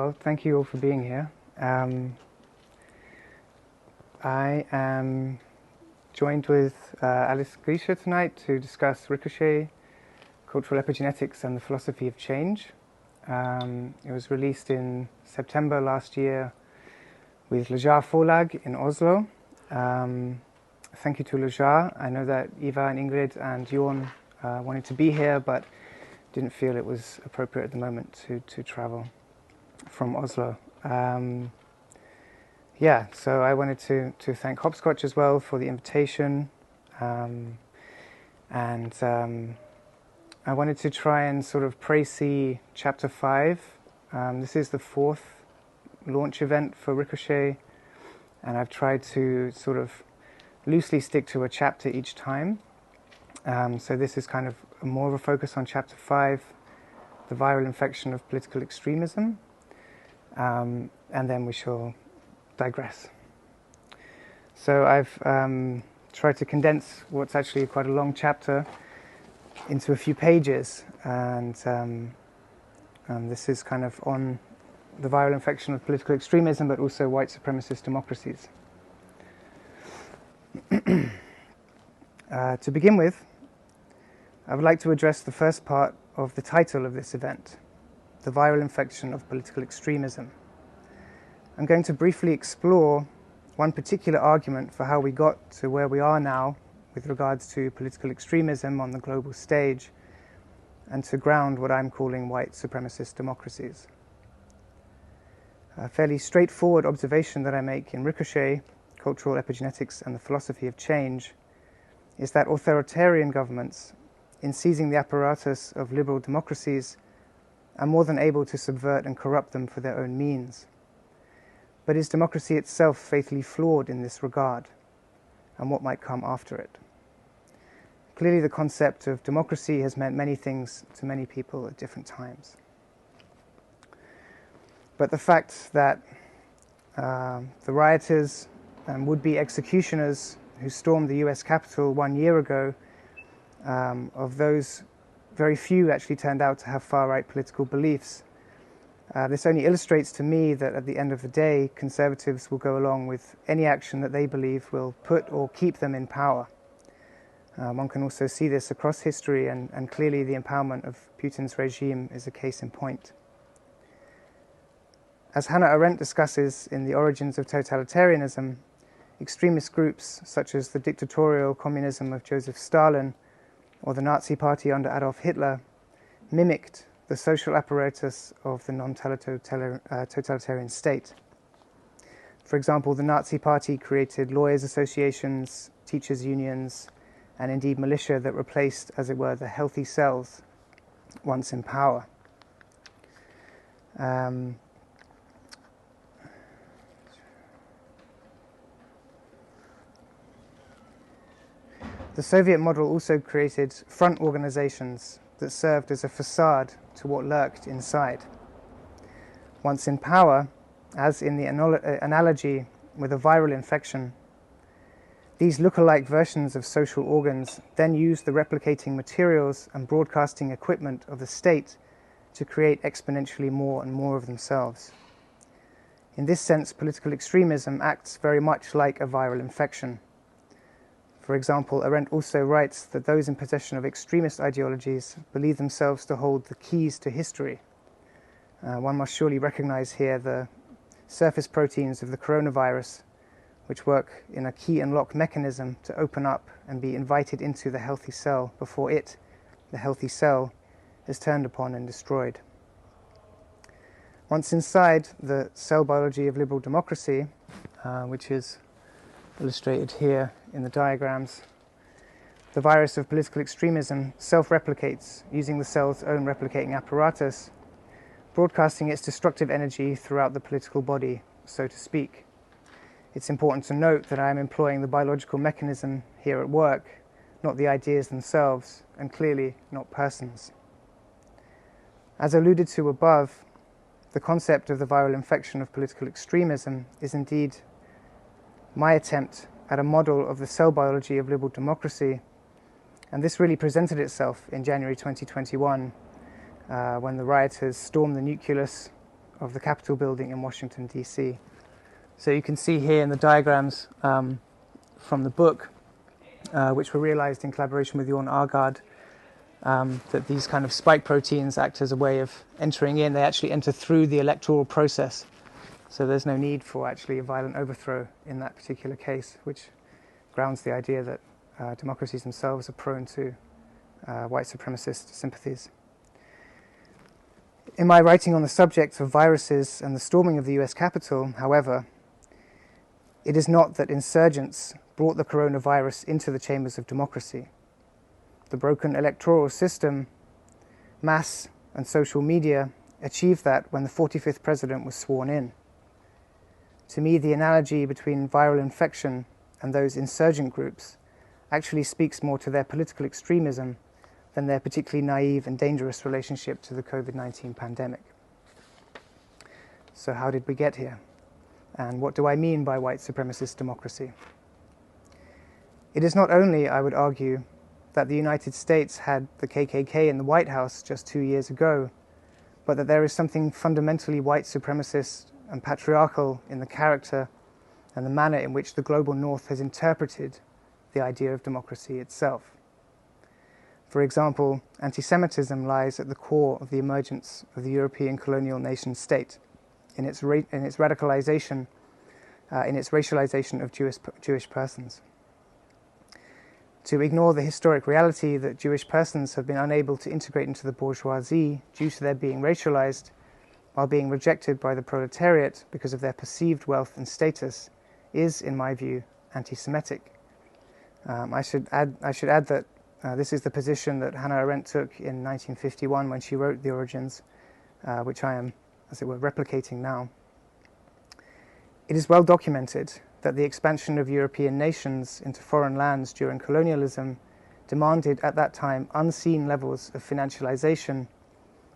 Well, thank you all for being here. I am joined with Alice Creischer tonight to discuss Ricochet, Cultural Epigenetics and the Philosophy of Change. It was released in September last year with Lejar Forlag in Oslo. Thank you to Lejar. I know that Eva and Ingrid and Jørn wanted to be here, but didn't feel it was appropriate at the moment to travel from Oslo. So I wanted to thank Hopscotch as well for the invitation, and I wanted to try and sort of précis Chapter 5. This is the 4th launch event for Ricochet, and I've tried to sort of loosely stick to a chapter each time. So this is kind of more of a focus on Chapter 5, the viral infection of political extremism, and then we shall digress. So I've tried to condense what's actually quite a long chapter into a few pages, and this is kind of on the viral infection of political extremism, but also white supremacist democracies. To begin with, I would like to address the first part of the title of this event, the viral infection of political extremism. I'm going to briefly explore one particular argument for how we got to where we are now with regards to political extremism on the global stage, and to ground what I'm calling white supremacist democracies. A fairly straightforward observation that I make in Ricochet, Cultural Epigenetics and the Philosophy of Change is that authoritarian governments, in seizing the apparatus of liberal democracies, are more than able to subvert and corrupt them for their own means. But is democracy itself fatally flawed in this regard, and what might come after it? Clearly, the concept of democracy has meant many things to many people at different times. But the fact that the rioters and would-be executioners who stormed the US Capitol 1 year ago, of those, very few actually turned out to have far-right political beliefs. This only illustrates to me that at the end of the day, conservatives will go along with any action that they believe will put or keep them in power. One can also see this across history, and clearly the empowerment of Putin's regime is a case in point. As Hannah Arendt discusses in The Origins of Totalitarianism, extremist groups such as the dictatorial communism of Joseph Stalin or the Nazi Party under Adolf Hitler mimicked the social apparatus of the non-totalitarian state. For example, the Nazi Party created lawyers' associations, teachers' unions, and indeed militia that replaced, as it were, the healthy cells once in power. The Soviet model also created front organizations that served as a facade to what lurked inside. Once in power, as in the analogy with a viral infection, these look-alike versions of social organs then use the replicating materials and broadcasting equipment of the state to create exponentially more and more of themselves. In this sense, political extremism acts very much like a viral infection. For example, Arendt also writes that those in possession of extremist ideologies believe themselves to hold the keys to history. One must surely recognize here the surface proteins of the coronavirus, which work in a key and lock mechanism to open up and be invited into the healthy cell before it, the healthy cell, is turned upon and destroyed. Once inside the cell biology of liberal democracy, which is illustrated here in the diagrams, the virus of political extremism self-replicates using the cell's own replicating apparatus, broadcasting its destructive energy throughout the political body, so to speak. It's important to note that I am employing the biological mechanism here at work, not the ideas themselves, and clearly not persons. As alluded to above, the concept of the viral infection of political extremism is indeed my attempt at a model of the cell biology of liberal democracy, and this really presented itself in January 2021 when the rioters stormed the nucleus of the Capitol building in Washington, D.C. So you can see here in the diagrams from the book, which were realized in collaboration with Jørn Aargaard, that these kind of spike proteins act as a way of entering in. They actually enter through the electoral process. So there's no need for actually a violent overthrow in that particular case, which grounds the idea that democracies themselves are prone to white supremacist sympathies. In my writing on the subject of viruses and the storming of the US Capitol, however, it is not that insurgents brought the coronavirus into the chambers of democracy. The broken electoral system, mass and social media achieved that when the 45th president was sworn in. To me, the analogy between viral infection and those insurgent groups actually speaks more to their political extremism than their particularly naive and dangerous relationship to the COVID-19 pandemic. So how did we get here? And what do I mean by white supremacist democracy? It is not only, I would argue, that the United States had the KKK in the White House just 2 years ago, but that there is something fundamentally white supremacist and patriarchal in the character and the manner in which the global North has interpreted the idea of democracy itself. For example, anti-Semitism lies at the core of the emergence of the European colonial nation state, in its radicalization, in its racialization of Jewish persons. To ignore the historic reality that Jewish persons have been unable to integrate into the bourgeoisie due to their being racialized, while being rejected by the proletariat because of their perceived wealth and status, is, in my view, anti-Semitic. I should add that this is the position that Hannah Arendt took in 1951 when she wrote The Origins, which I am, as it were, replicating now. It is well documented that the expansion of European nations into foreign lands during colonialism demanded at that time unseen levels of financialization,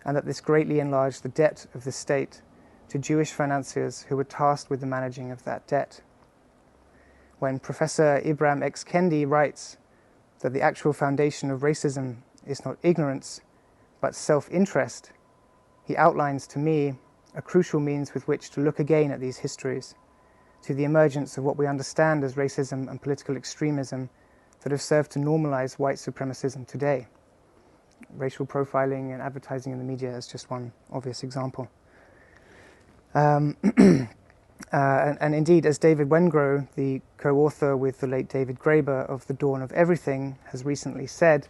and that this greatly enlarged the debt of the state to Jewish financiers who were tasked with the managing of that debt. When Professor Ibram X. Kendi writes that the actual foundation of racism is not ignorance, but self-interest, he outlines to me a crucial means with which to look again at these histories, to the emergence of what we understand as racism and political extremism that have served to normalize white supremacism today. Racial profiling and advertising in the media is just one obvious example. And indeed, as David Wengrow, the co-author with the late David Graeber of The Dawn of Everything, has recently said,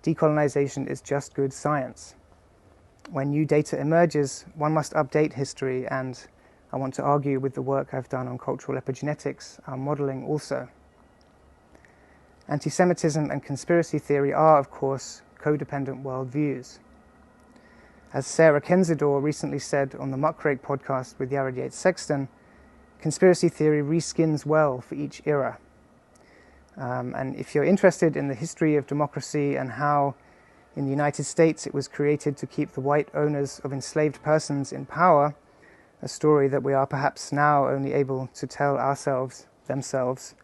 decolonization is just good science. When new data emerges, one must update history, and I want to argue with the work I've done on cultural epigenetics, our modeling also. Anti-Semitism and conspiracy theory are, of course, codependent worldviews. As Sarah Kenzador recently said on the Muckrake podcast with Yared Yates Sexton, conspiracy theory reskins well for each era. And if you're interested in the history of democracy and how in the United States it was created to keep the white owners of enslaved persons in power, a story that we are perhaps now only able to tell themselves,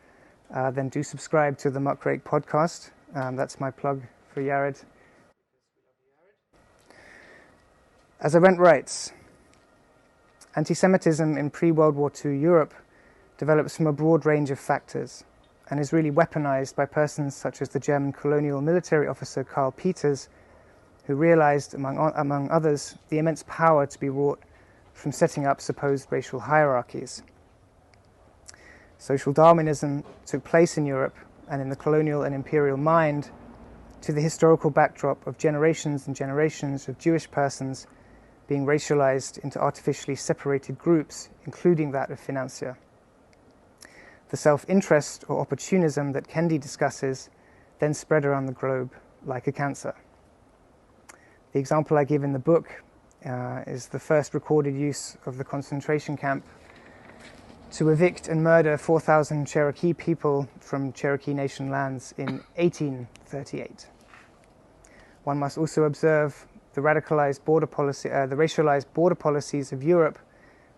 then do subscribe to the Muckrake podcast. That's my plug for Yared. As Arendt writes, anti-Semitism in pre-World War II Europe develops from a broad range of factors and is really weaponized by persons such as the German colonial military officer Karl Peters, who realized, among others, the immense power to be wrought from setting up supposed racial hierarchies. Social Darwinism took place in Europe and in the colonial and imperial mind to the historical backdrop of generations and generations of Jewish persons being racialized into artificially separated groups, including that of financier. The self-interest or opportunism that Kendi discusses then spread around the globe like a cancer. The example I give in the book is the first recorded use of the concentration camp to evict and murder 4,000 Cherokee people from Cherokee Nation lands in 1838. One must also observe the radicalized border policy, the racialized border policies of Europe,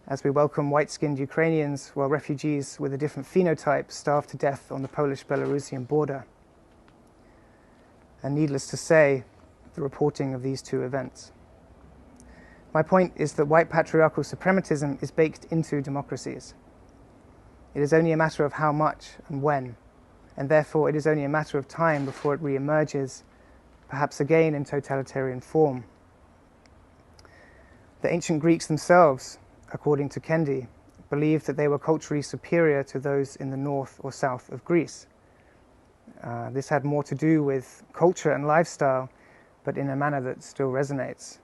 as we welcome white-skinned Ukrainians while refugees with a different phenotype starve to death on the Polish-Belarusian border. And needless to say, the reporting of these two events. My point is that white patriarchal suprematism is baked into democracies. It is only a matter of how much and when, and therefore it is only a matter of time before it re-emerges, perhaps again in totalitarian form. The ancient Greeks themselves, according to Kendi, believed that they were culturally superior to those in the north or south of Greece. This had more to do with culture and lifestyle, but in a manner that still resonates.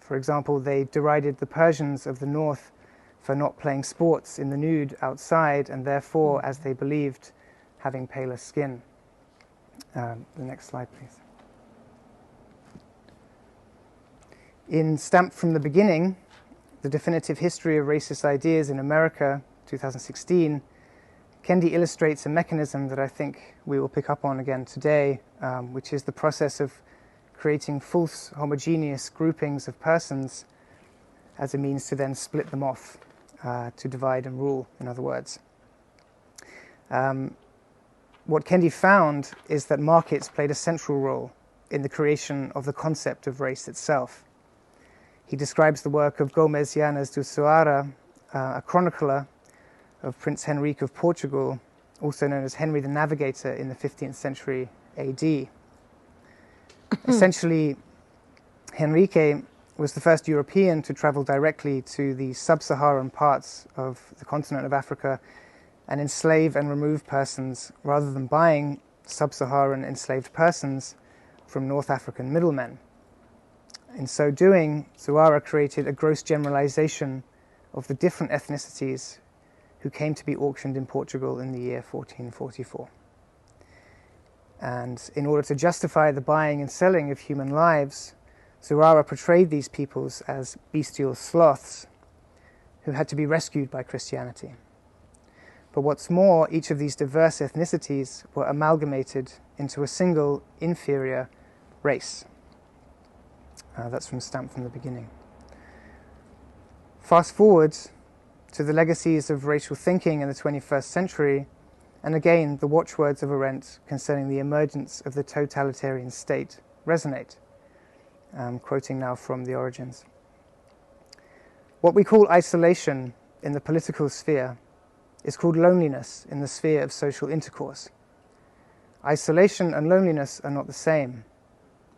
For example, they derided the Persians of the north for not playing sports in the nude outside and therefore, as they believed, having paler skin. The next slide, please. In Stamped from the Beginning, The Definitive History of Racist Ideas in America, 2016, Kendi illustrates a mechanism that I think we will pick up on again today, which is the process of creating false homogeneous groupings of persons as a means to then split them off, to divide and rule, in other words. What Kendi found is that markets played a central role in the creation of the concept of race itself. He describes the work of Gomes Llanas do Soara, a chronicler of Prince Henrique of Portugal, also known as Henry the Navigator in the 15th century AD. Essentially, Henrique was the first European to travel directly to the sub-Saharan parts of the continent of Africa and enslave and remove persons rather than buying sub-Saharan enslaved persons from North African middlemen. In so doing, Soara created a gross generalization of the different ethnicities who came to be auctioned in Portugal in the year 1444. And in order to justify the buying and selling of human lives, Soara portrayed these peoples as bestial sloths who had to be rescued by Christianity. But what's more, each of these diverse ethnicities were amalgamated into a single inferior race. That's from Stamped from the Beginning. Fast forward to the legacies of racial thinking in the 21st century, and again the watchwords of Arendt concerning the emergence of the totalitarian state resonate. Quoting now from The Origins. What we call isolation in the political sphere is called loneliness in the sphere of social intercourse. Isolation and loneliness are not the same.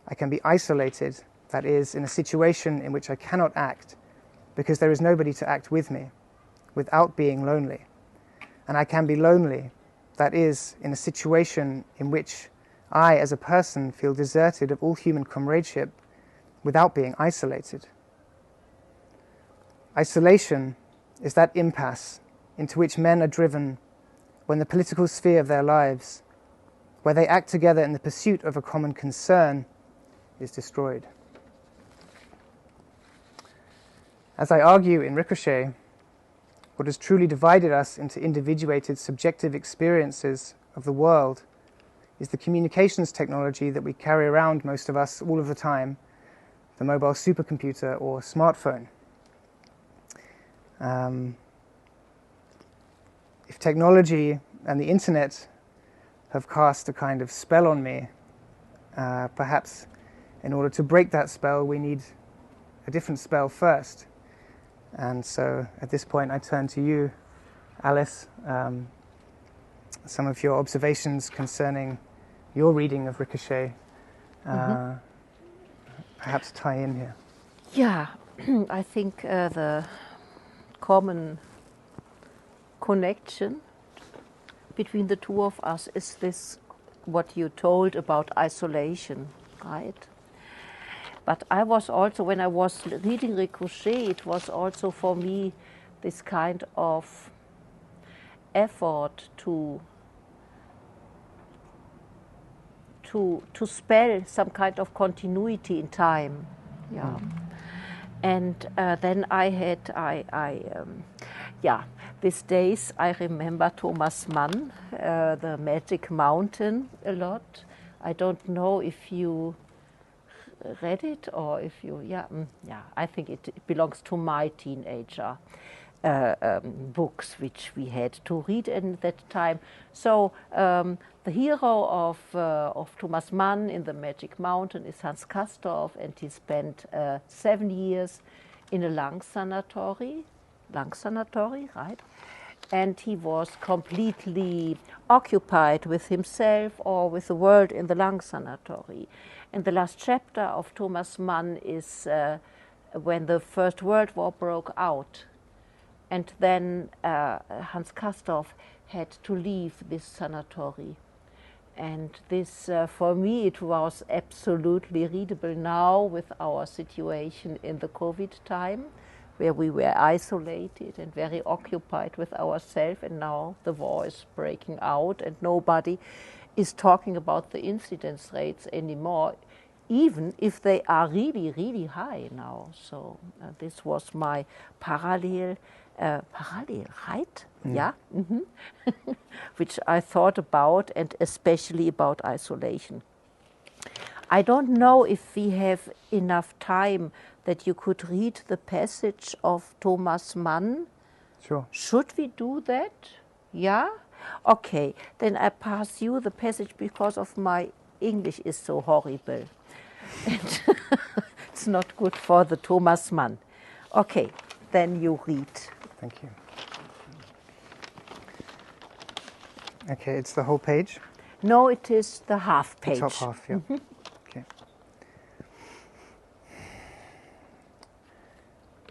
I can be isolated, that is, in a situation in which I cannot act because there is nobody to act with me, without being lonely. And I can be lonely, that is, in a situation in which I, as a person, feel deserted of all human comradeship without being isolated. Isolation is that impasse into which men are driven when the political sphere of their lives, where they act together in the pursuit of a common concern, is destroyed. As I argue in Ricochet, what has truly divided us into individuated subjective experiences of the world is the communications technology that we carry around, most of us, all of the time, the mobile supercomputer or smartphone. If technology and the internet have cast a kind of spell on me, perhaps in order to break that spell we need a different spell first. And so at this point I turn to you, Alice, some of your observations concerning your reading of Ricochet perhaps tie in here. Yeah, I think the common connection between the two of us is this, what you told about isolation, right? But I was also, when I was reading Ricochet, it was also for me this kind of effort to spell some kind of continuity in time. Yeah. And then I had, these days I remember Thomas Mann, The Magic Mountain, a lot. I don't know if you read it or if you, I think it belongs to my teenager books which we had to read in that time. So the hero of Thomas Mann in The Magic Mountain is Hans Castorp, and he spent 7 years in a lung sanatory, right? And he was completely occupied with himself or with the world in the lung sanatory. And the last chapter of Thomas Mann is when the First World War broke out. And then Hans Castorp had to leave this sanatory. And this, for me, it was absolutely readable now with our situation in the COVID time, where we were isolated and very occupied with ourselves, and now the war is breaking out and nobody is talking about the incidence rates anymore, even if they are really, really high now. So this was my parallel, right? Yeah, which I thought about, and especially about isolation. I don't know if we have enough time that you could read the passage of Thomas Mann. Sure. Should we do that? Yeah? Okay, then I pass you the passage because of my English is so horrible. It's not good for the Thomas Mann. Okay, then you read. Thank you. Okay, it's the whole page? No, it is the half page. The top half, yeah. Okay.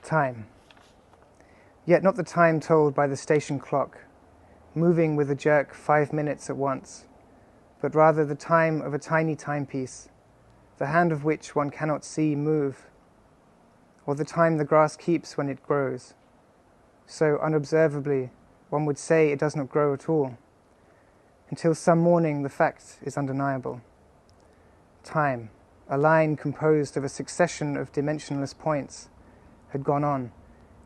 Time. Yet not the time told by the station clock, moving with a jerk 5 minutes at once, but rather the time of a tiny timepiece, the hand of which one cannot see move, or the time the grass keeps when it grows. So unobservably, one would say it does not grow at all, until some morning the fact is undeniable. Time, a line composed of a succession of dimensionless points, had gone on,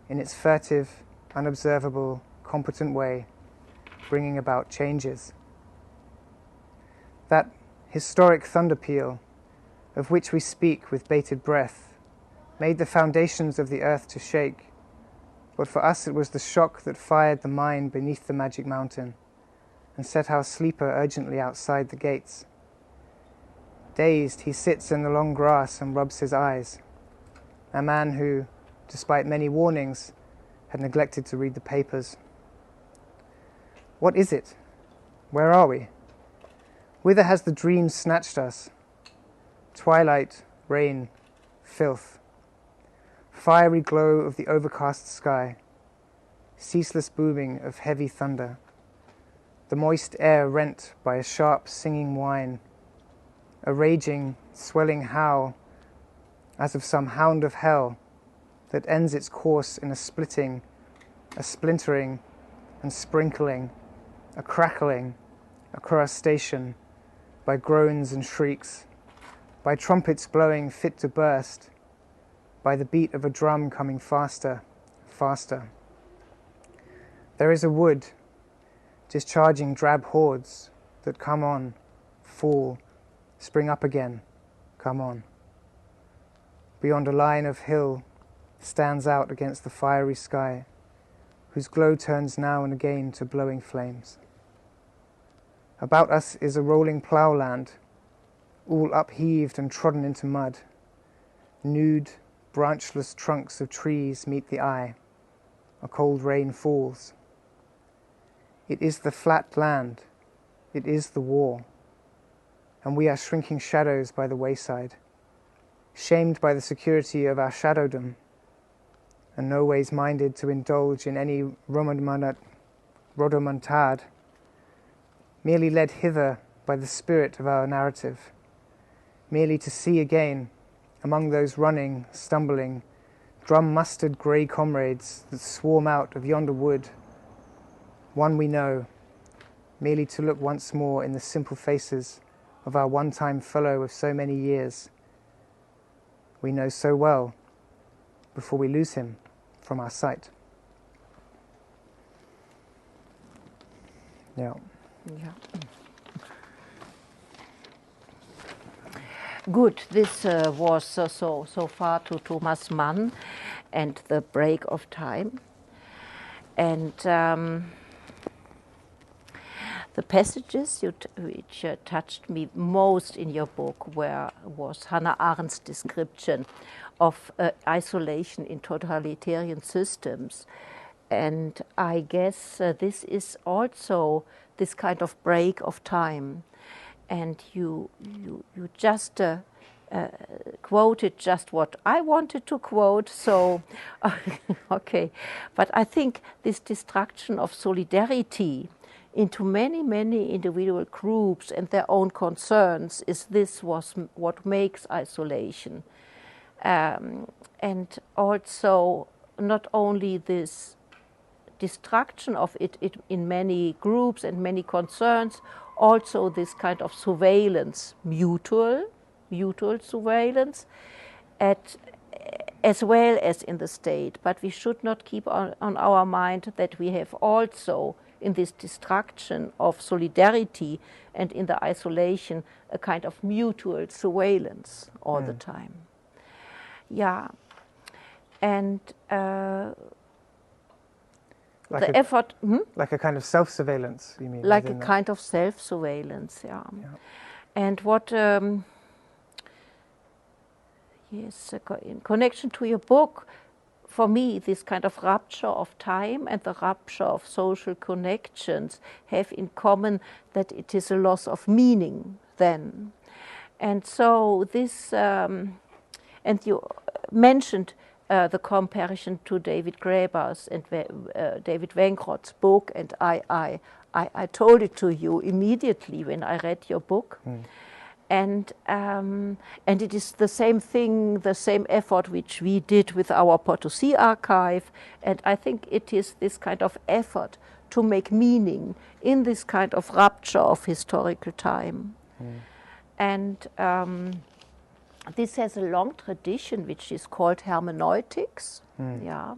in its furtive, unobservable, competent way, bringing about changes. That historic thunder peal, of which we speak with bated breath, made the foundations of the earth to shake, but for us it was the shock that fired the mind beneath the magic mountain, and set our sleeper urgently outside the gates. Dazed, he sits in the long grass and rubs his eyes, a man who, despite many warnings, had neglected to read the papers. What is it? Where are we? Whither has the dream snatched us? Twilight, rain, filth. Fiery glow of the overcast sky, ceaseless booming of heavy thunder, the moist air rent by a sharp singing whine, a raging, swelling howl, as of some hound of hell that ends its course in a splitting, a splintering, and sprinkling, a crackling, a crustacean, by groans and shrieks, by trumpets blowing fit to burst, by the beat of a drum coming faster, faster. There is a wood, discharging drab hordes that come on, fall, spring up again, come on. Beyond a line of hill stands out against the fiery sky, whose glow turns now and again to blowing flames. About us is a rolling ploughland, all upheaved and trodden into mud. Nude, branchless trunks of trees meet the eye. A cold rain falls. It is the flat land. It is the war. And we are shrinking shadows by the wayside, shamed by the security of our shadowdom, and no ways minded to indulge in any rodomontade, merely led hither by the spirit of our narrative, merely to see again, among those running, stumbling, drum-mustered grey comrades that swarm out of yonder wood, one we know, merely to look once more in the simple faces of our one-time fellow of so many years, we know so well, before we lose him from our sight. Yeah. Yeah. Good. This was so far to Thomas Mann and the break of time. And The passages which touched me most in your book was Hannah Arendt's description of isolation in totalitarian systems. And I guess this is also this kind of break of time. And you just quoted just what I wanted to quote, so okay. But I think this destruction of solidarity into many, many individual groups and their own concerns was what makes isolation. And also not only this destruction of it in many groups and many concerns, also this kind of surveillance, mutual surveillance, as well as in the state. But we should not keep on our mind that we have also in this destruction of solidarity and in the isolation a kind of mutual surveillance all the time. Yeah, and the effort... Like a kind of self-surveillance, you mean? Like a kind of self-surveillance, yeah. And what... yes, in connection to your book, for me, this kind of rupture of time and the rupture of social connections have in common that it is a loss of meaning then. And so this... and you mentioned the comparison to David Graeber's and David Wenkroth's book, and I told it to you immediately when I read your book. And it is the same thing, the same effort which we did with our Potosi archive, and I think it is this kind of effort to make meaning in this kind of rupture of historical time. And this has a long tradition which is called hermeneutics. Yeah.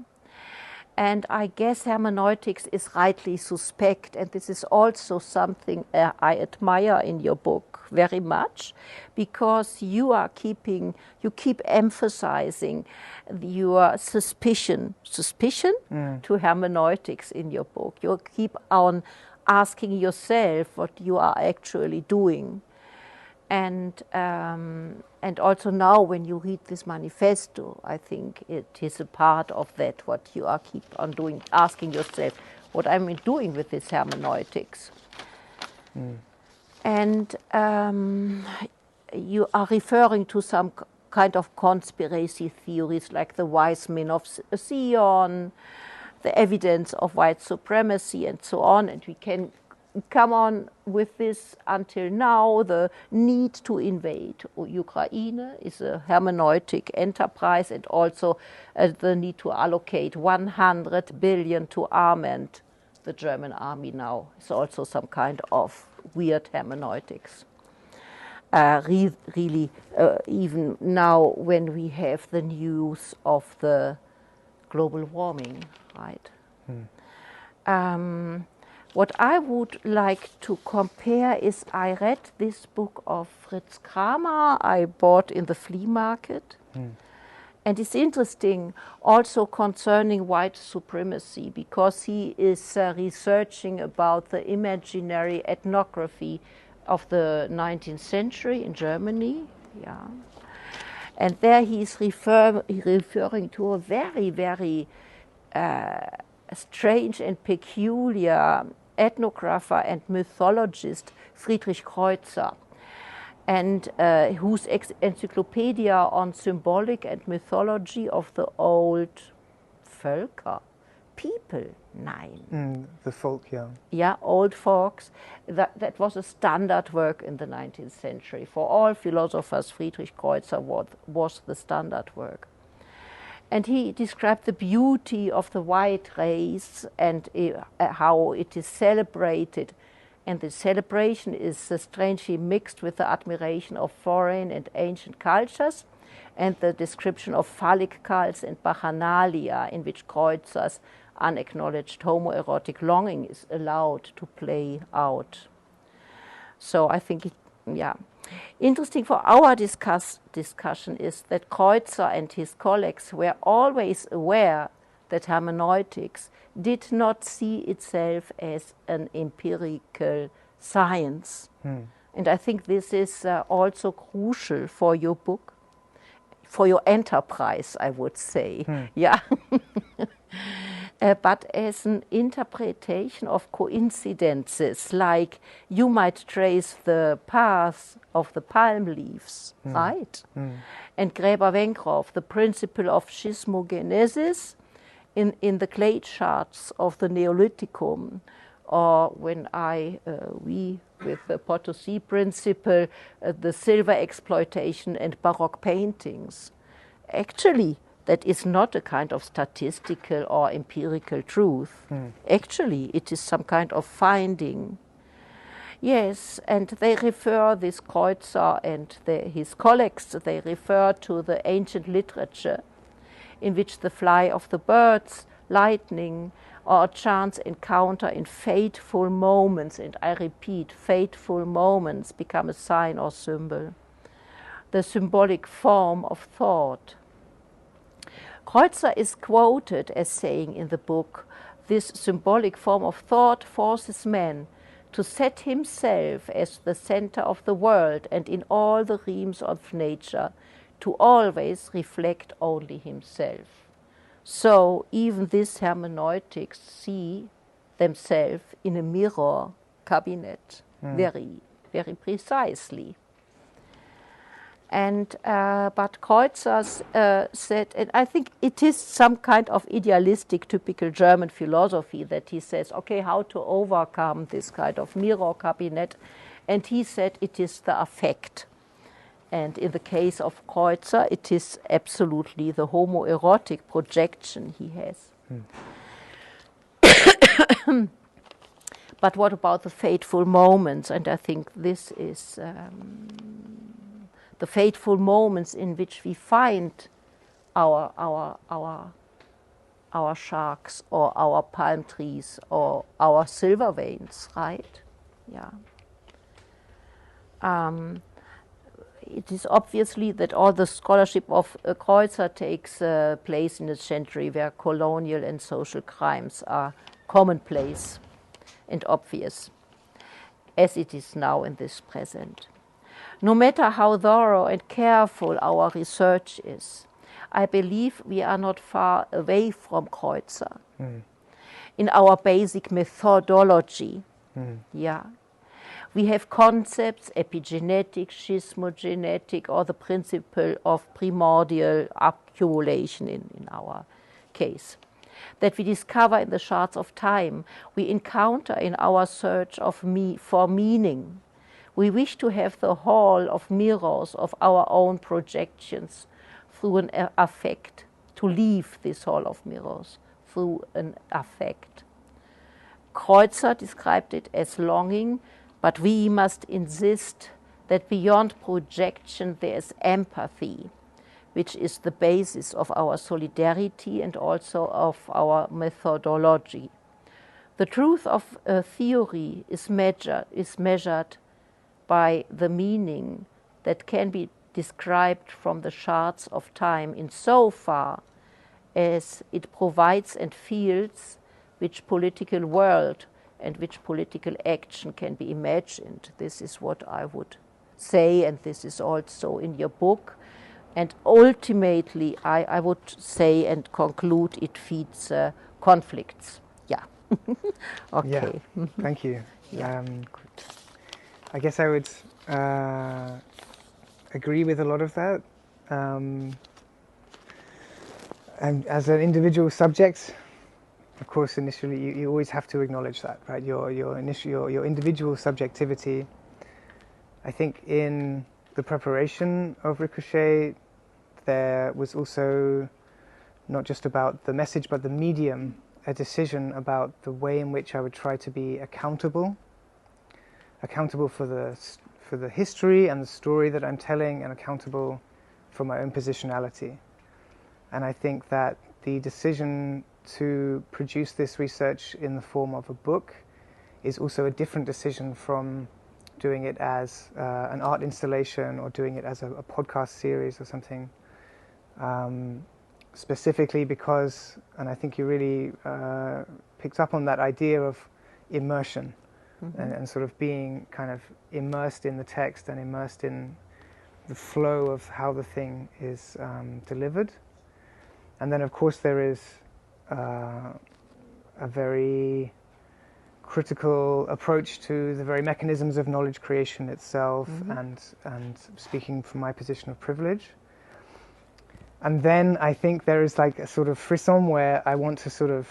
And I guess hermeneutics is rightly suspect, and this is also something I admire in your book very much, because you keep emphasizing your suspicion to hermeneutics in your book. You keep on asking yourself what you are actually doing. And also now when you read this manifesto, I think it is a part of that, what you are keep on doing, asking yourself, what I'm doing with this hermeneutics. And you are referring to some kind of conspiracy theories like the wise men of Zion, the evidence of white supremacy and so on, and we can come on with this until now. The need to invade Ukraine is a hermeneutic enterprise, and also the need to allocate 100 billion to armament the German army now is also some kind of weird hermeneutics. Really, even now when we have the news of the global warming, right? What I would like to compare is I read this book of Fritz Kramer I bought in the flea market. And it's interesting also concerning white supremacy, because he is researching about the imaginary ethnography of the 19th century in Germany. Yeah. And there he's referring to a very, very strange and peculiar ethnographer and mythologist, Friedrich Creischer, and whose encyclopedia on symbolic and mythology of the old Völker, people, the folk, yeah. Yeah, old folks. That was a standard work in the 19th century. For all philosophers, Friedrich Creischer was the standard work. And he described the beauty of the white race and how it is celebrated. And the celebration is strangely mixed with the admiration of foreign and ancient cultures, and the description of phallic cults and bacchanalia, in which Kreuzer's unacknowledged homoerotic longing is allowed to play out. So I think, interesting for our discussion is that Creischer and his colleagues were always aware that hermeneutics did not see itself as an empirical science. And I think this is also crucial for your book, for your enterprise, I would say. Yeah. But as an interpretation of coincidences, like you might trace the path of the palm leaves, right? And Gräber-Wenckhoff, the principle of schismogenesis in the clay shards of the Neolithicum, or when we with the Potosi principle, the silver exploitation and Baroque paintings. Actually, that is not a kind of statistical or empirical truth. Actually, it is some kind of finding. Yes, and they refer, this Creischer and his colleagues, they refer to the ancient literature in which the fly of the birds, lightning, or a chance encounter in fateful moments, and I repeat, fateful moments become a sign or symbol, the symbolic form of thought. Creischer is quoted as saying in the book, this symbolic form of thought forces man to set himself as the center of the world and in all the realms of nature, to always reflect only himself. So even these hermeneutics see themselves in a mirror cabinet very, very precisely. And but Creischer said, and I think it is some kind of idealistic, typical German philosophy that he says, okay, how to overcome this kind of mirror cabinet, and he said it is the affect. And in the case of Creischer, it is absolutely the homoerotic projection he has. But what about the fateful moments? And I think this is the fateful moments in which we find our sharks or our palm trees or our silver veins, right? Yeah. It is obviously that all the scholarship of Creischer takes place in a century where colonial and social crimes are commonplace and obvious, as it is now in this present. No matter how thorough and careful our research is, I believe we are not far away from Creischer in our basic methodology. Yeah. We have concepts, epigenetic, schismogenetic, or the principle of primordial accumulation in our case, that we discover in the shards of time, we encounter in our search for meaning. We wish to have the hall of mirrors of our own projections through an affect, to leave this hall of mirrors through an affect. Creischer described it as longing, but we must insist that beyond projection there is empathy, which is the basis of our solidarity and also of our methodology. The truth of a theory is measured by the meaning that can be described from the shards of time insofar as it provides and fields which political world and which political action can be imagined. This is what I would say, and this is also in your book. And ultimately, I would say and conclude it feeds conflicts. Yeah. Okay. Yeah. Thank you. Yeah. I guess I would agree with a lot of that. And as an individual subject, of course, initially you always have to acknowledge that, right? Your individual subjectivity. I think in the preparation of Ricochet, there was also not just about the message, but the medium, a decision about the way in which I would try to be accountable for the history and the story that I'm telling, and accountable for my own positionality. And I think that the decision to produce this research in the form of a book is also a different decision from doing it as an art installation or doing it as a podcast series or something. Specifically because, and I think you really picked up on that idea of immersion, and sort of being kind of immersed in the text and immersed in the flow of how the thing is delivered. And then, of course, there is a very critical approach to the very mechanisms of knowledge creation itself, and speaking from my position of privilege. And then I think there is like a sort of frisson where I want to sort of,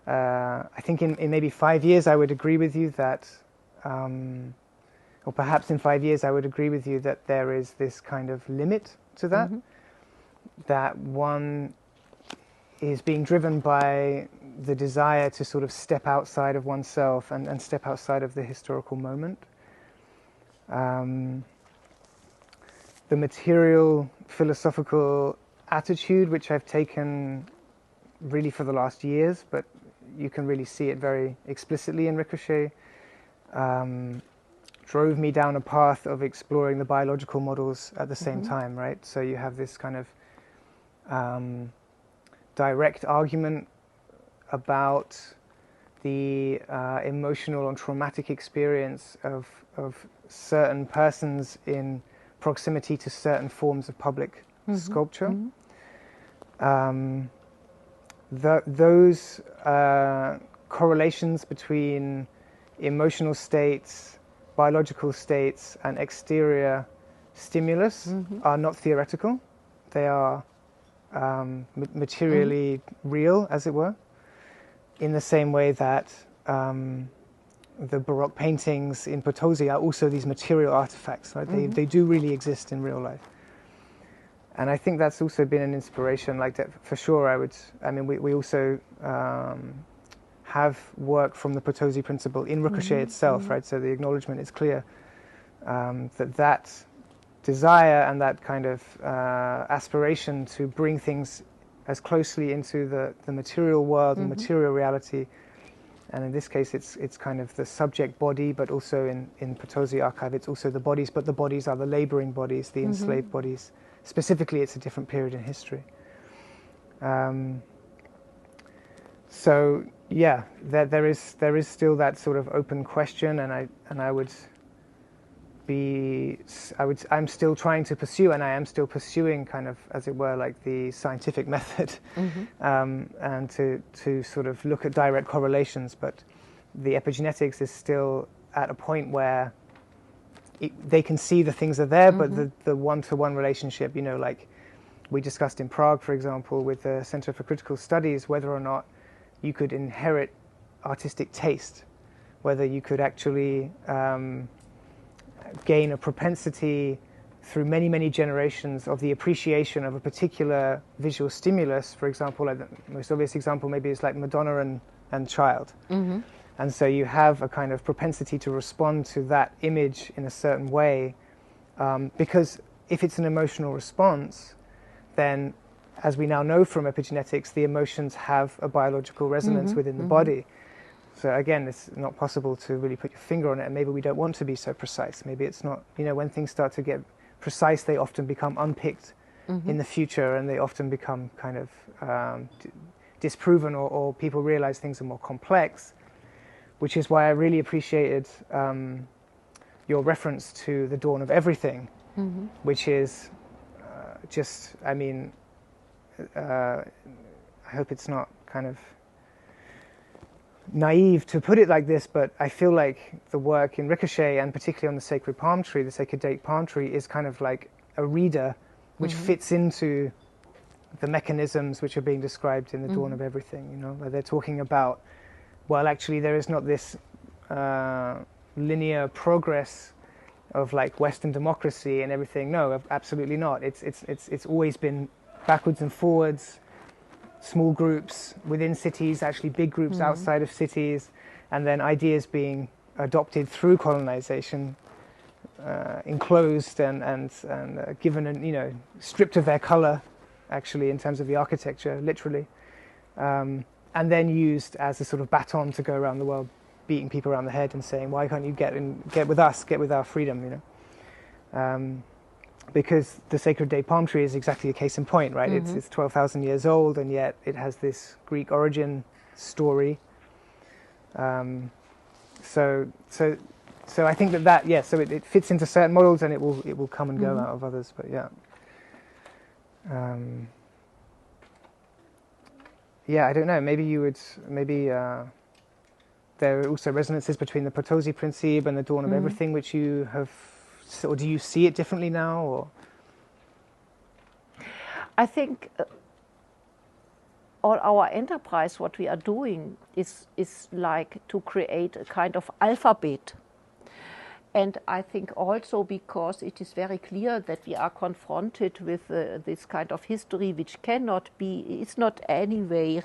I think in maybe 5 years I would agree with you that, or perhaps in 5 years I would agree with you that there is this kind of limit to that, that one is being driven by the desire to sort of step outside of oneself and step outside of the historical moment. The material philosophical attitude, which I've taken really for the last years, but you can really see it very explicitly in Ricochet, drove me down a path of exploring the biological models at the same time, right? So you have this kind of direct argument about the emotional and traumatic experience of certain persons in proximity to certain forms of public sculpture. Those correlations between emotional states, biological states, and exterior stimulus are not theoretical. They are materially real, as it were, in the same way that the Baroque paintings in Potosi are also these material artifacts, right? They do really exist in real life. And I think that's also been an inspiration, like that for sure. I mean, we also have work from the Potosi principle in Ricochet itself, right? So the acknowledgement is clear that desire and that kind of aspiration to bring things as closely into the material world and material reality. And in this case, it's kind of the subject body, but also in Potosi archive, it's also the bodies, but the bodies are the laboring bodies, the enslaved bodies. Specifically, it's a different period in history. So yeah, there is still that sort of open question, and I'm still trying to pursue, and I am still pursuing kind of, as it were, like the scientific method, and to sort of look at direct correlations. But the epigenetics is still at a point where they can see the things are there, but the one-to-one relationship, you know, like we discussed in Prague, for example, with the Center for Critical Studies, whether or not you could inherit artistic taste, whether you could actually gain a propensity through many, many generations of the appreciation of a particular visual stimulus. For example, like the most obvious example maybe is like Madonna and Child. And so you have a kind of propensity to respond to that image in a certain way, because if it's an emotional response, then, as we now know from epigenetics, the emotions have a biological resonance within the body. So again, it's not possible to really put your finger on it, and maybe we don't want to be so precise. Maybe it's not, you know, when things start to get precise, they often become unpicked in the future, and they often become kind of disproven, or people realize things are more complex, which is why I really appreciated your reference to the dawn of everything, which is just, I mean, I hope it's not kind of naive to put it like this, but I feel like the work in Ricochet, and particularly on the sacred palm tree, the sacred date palm tree, is kind of like a reader which fits into the mechanisms which are being described in the dawn of everything, you know, where they're talking about, well, actually there is not this linear progress of like Western democracy and everything. No, absolutely not. It's always been backwards and forwards, small groups within cities, actually big groups outside of cities, and then ideas being adopted through colonization, enclosed and given, you know, stripped of their color, actually, in terms of the architecture, literally, and then used as a sort of baton to go around the world, beating people around the head and saying, why can't you get with us, get with our freedom, you know? Because the sacred date palm tree is exactly a case in point, right? It's 12,000 years old, and yet it has this Greek origin story. So I think that so it fits into certain models, and it will come and go out of others. But yeah. Yeah, I don't know. Maybe there are also resonances between the Potosi-Prinzip and the dawn of everything, which you have, or do you see it differently now? Or I think all our enterprise, what we are doing, is like to create a kind of alphabet. And I think also because it is very clear that we are confronted with this kind of history which cannot be, it's not anyway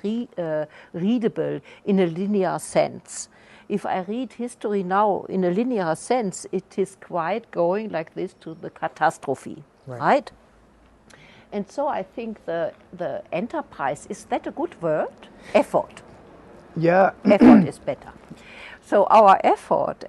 readable in a linear sense. If I read history now in a linear sense, it is quite going like this to the catastrophe, right? And so I think the enterprise, is that a good word? Effort. Yeah. Effort is better. So our effort,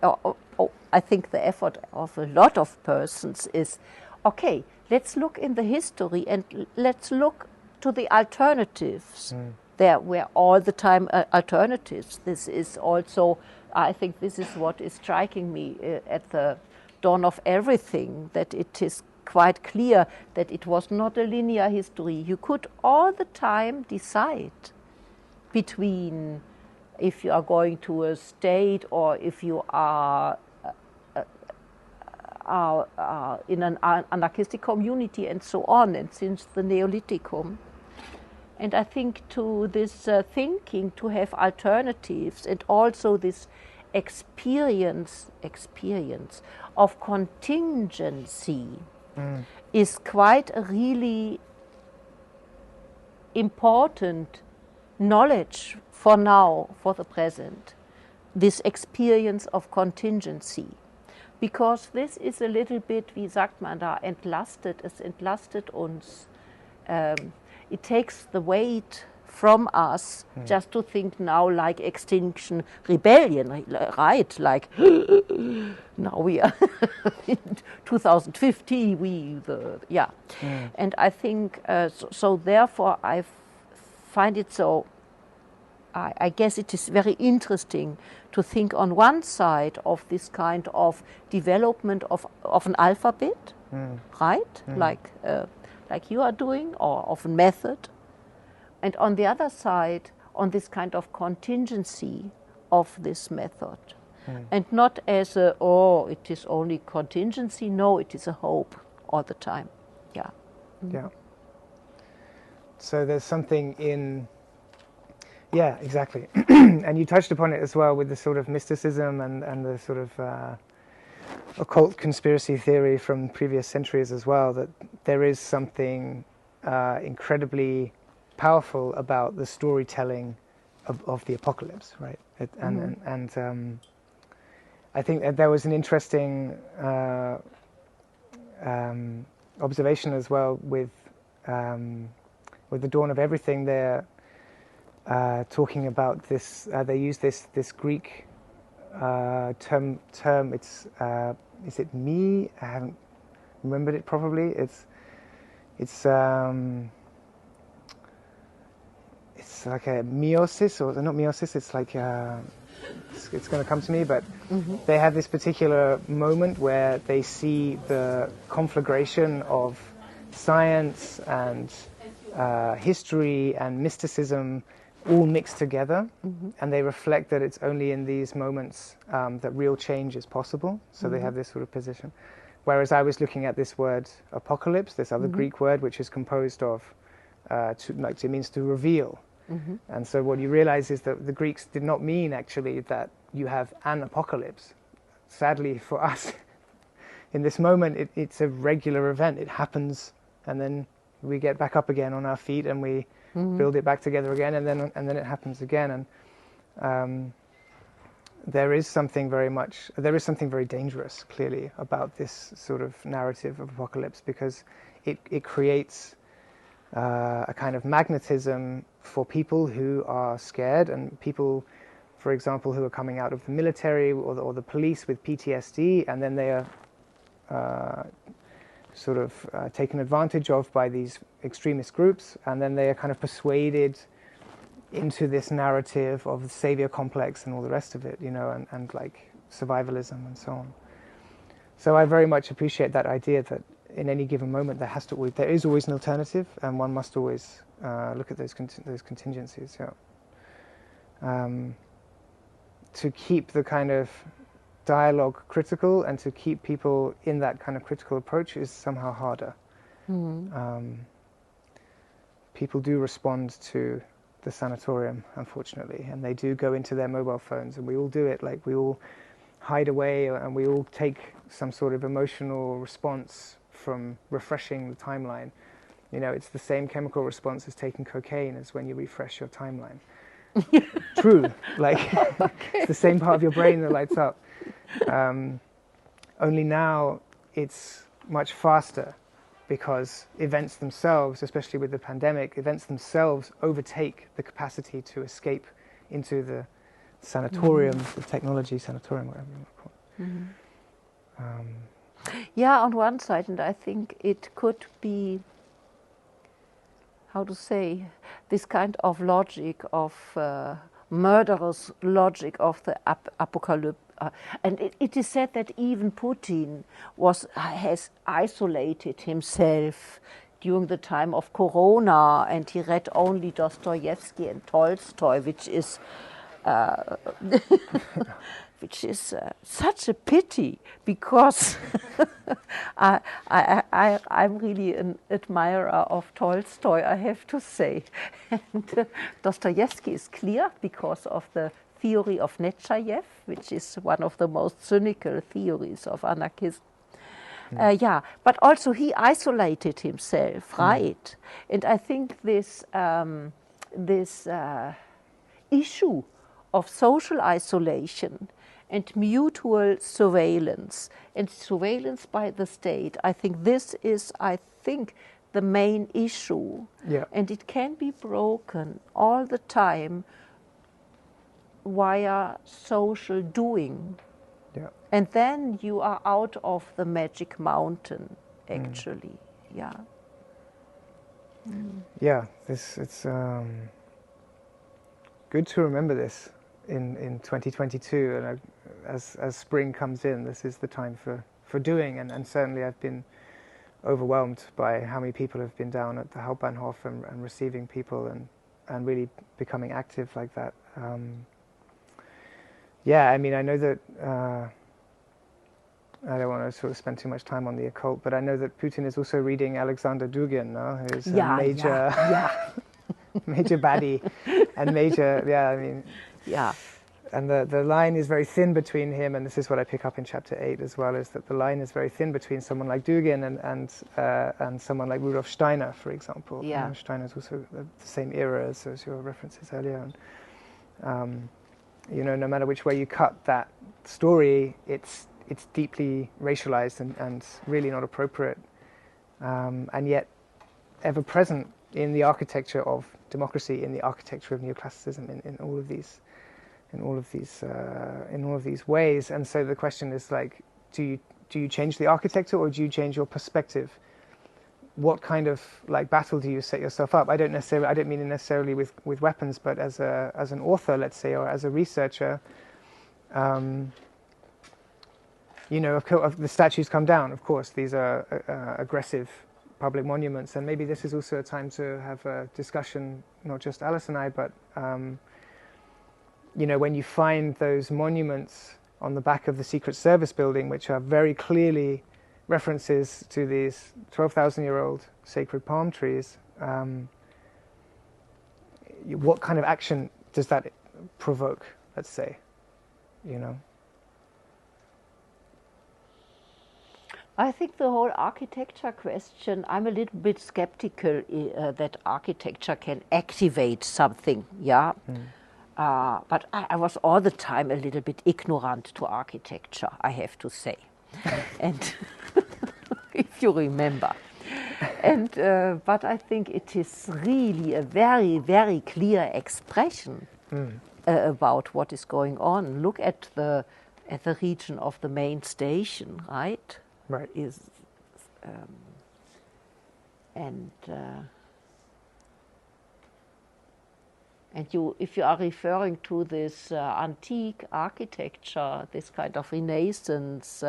I think the effort of a lot of persons is, okay, let's look in the history and let's look to the alternatives. There were all the time alternatives. This is also, I think this is what is striking me at the dawn of everything, that it is quite clear that it was not a linear history. You could all the time decide between if you are going to a state or if you are in an anarchistic community and so on, and since the Neolithicum. And I think to this thinking to have alternatives and also this experience of contingency is quite a really important knowledge for now, for the present, this experience of contingency. Because this is a little bit, wie sagt man da, entlastet, es entlastet uns. It takes the weight from us just to think now like Extinction Rebellion, right? Like now we are in 2050, And I think, so therefore I find it so, I guess it is very interesting to think on one side of this kind of development of an alphabet, right? Like you are doing, or of a method. And on the other side, on this kind of contingency of this method. And not as it is only contingency. No, it is a hope all the time. Yeah. Yeah. So there's something in... Yeah, exactly. And you touched upon it as well with the sort of mysticism and the sort of occult conspiracy theory from previous centuries as well, that there is something incredibly powerful about the storytelling of the apocalypse, right? And I think that there was an interesting observation as well with the dawn of everything there. Talking about this, they use this Greek term. It's is it me? I haven't remembered it properly. It's like a meiosis, or not meiosis. It's like it's going to come to me, but they have this particular moment where they see the conflagration of science and history and mysticism all mixed together, and they reflect that it's only in these moments that real change is possible. So they have this sort of position. Whereas I was looking at this word apocalypse, this other Greek word, which is composed of, it means to reveal. And so what you realize is that the Greeks did not mean actually that you have an apocalypse. Sadly for us, in this moment, it's a regular event. It happens, and then we get back up again on our feet, and we build it back together again, and then it happens again. And there is something very dangerous, clearly, about this sort of narrative of apocalypse, because it creates a kind of magnetism for people who are scared, and people, for example, who are coming out of the military or the police with PTSD, and then they are sort of taken advantage of by these extremist groups, and then they are kind of persuaded into this narrative of the savior complex and all the rest of it, you know, and like survivalism and so on. So I very much appreciate that idea that in any given moment there is always an alternative, and one must always look at those contingencies. Yeah. To keep the kind of dialogue critical and to keep people in that kind of critical approach is somehow harder. People do respond to the sanatorium, unfortunately, and they do go into their mobile phones, and we all do it. Like, we all hide away, and we all take some sort of emotional response from refreshing the timeline. You know, it's the same chemical response as taking cocaine as when you refresh your timeline. True, like it's the same part of your brain that lights up. Only now it's much faster, because events themselves, especially with the pandemic, events themselves overtake the capacity to escape into the sanatorium, the technology sanatorium, whatever you want to call it. Yeah, on one side, and I think it could be, how to say, this kind of logic of murderous logic of the apocalypse. And it is said that even Putin has isolated himself during the time of Corona, and he read only Dostoevsky and Tolstoy, which is such a pity, because I'm really an admirer of Tolstoy, I have to say. And Dostoevsky is clear because of the theory of Nechayev, which is one of the most cynical theories of anarchism. Yeah, but also he isolated himself, right? And I think this issue of social isolation and mutual surveillance and surveillance by the state, I think this is, the main issue. Yeah. And it can be broken all the time via social doing. Yeah. And then you are out of the magic mountain, actually. Yeah. Yeah, it's good to remember this in 2022, and as spring comes in, this is the time for doing, and certainly I've been overwhelmed by how many people have been down at the Hauptbahnhof and receiving people and really becoming active like that. Yeah, I mean, I know that I don't want to sort of spend too much time on the occult, but I know that Putin is also reading Alexander Dugin, no? Who's a major, major baddie, and major, I mean, and the line is very thin between him, and this is what I pick up in chapter 8 as well, is that the line is very thin between someone like Dugin and someone like Rudolf Steiner, for example. Yeah. You know, Steiner is also the same era as your references earlier. And, you know, no matter which way you cut that story, it's deeply racialized and really not appropriate, and yet ever present in the architecture of democracy, in the architecture of neoclassicism, in all of these ways. And so the question is, like, do you change the architecture, or do you change your perspective? What kind of like battle do you set yourself up? I don't mean it necessarily with weapons, but as an author, let's say, or as a researcher. You know, the statues come down, of course. These are aggressive public monuments, and maybe this is also a time to have a discussion, not just Alice and I, but you know, when you find those monuments on the back of the Secret Service building, which are very clearly references to these 12,000-year-old sacred palm trees, what kind of action does that provoke, let's say, you know? I think the whole architecture question, I'm a little bit skeptical that architecture can activate something, yeah? But I was all the time a little bit ignorant to architecture, I have to say. And if you remember. And but I think it is really a very, very clear expression about what is going on. Look at the region of the main station, right? Right. And if you are referring to this antique architecture, this kind of Renaissance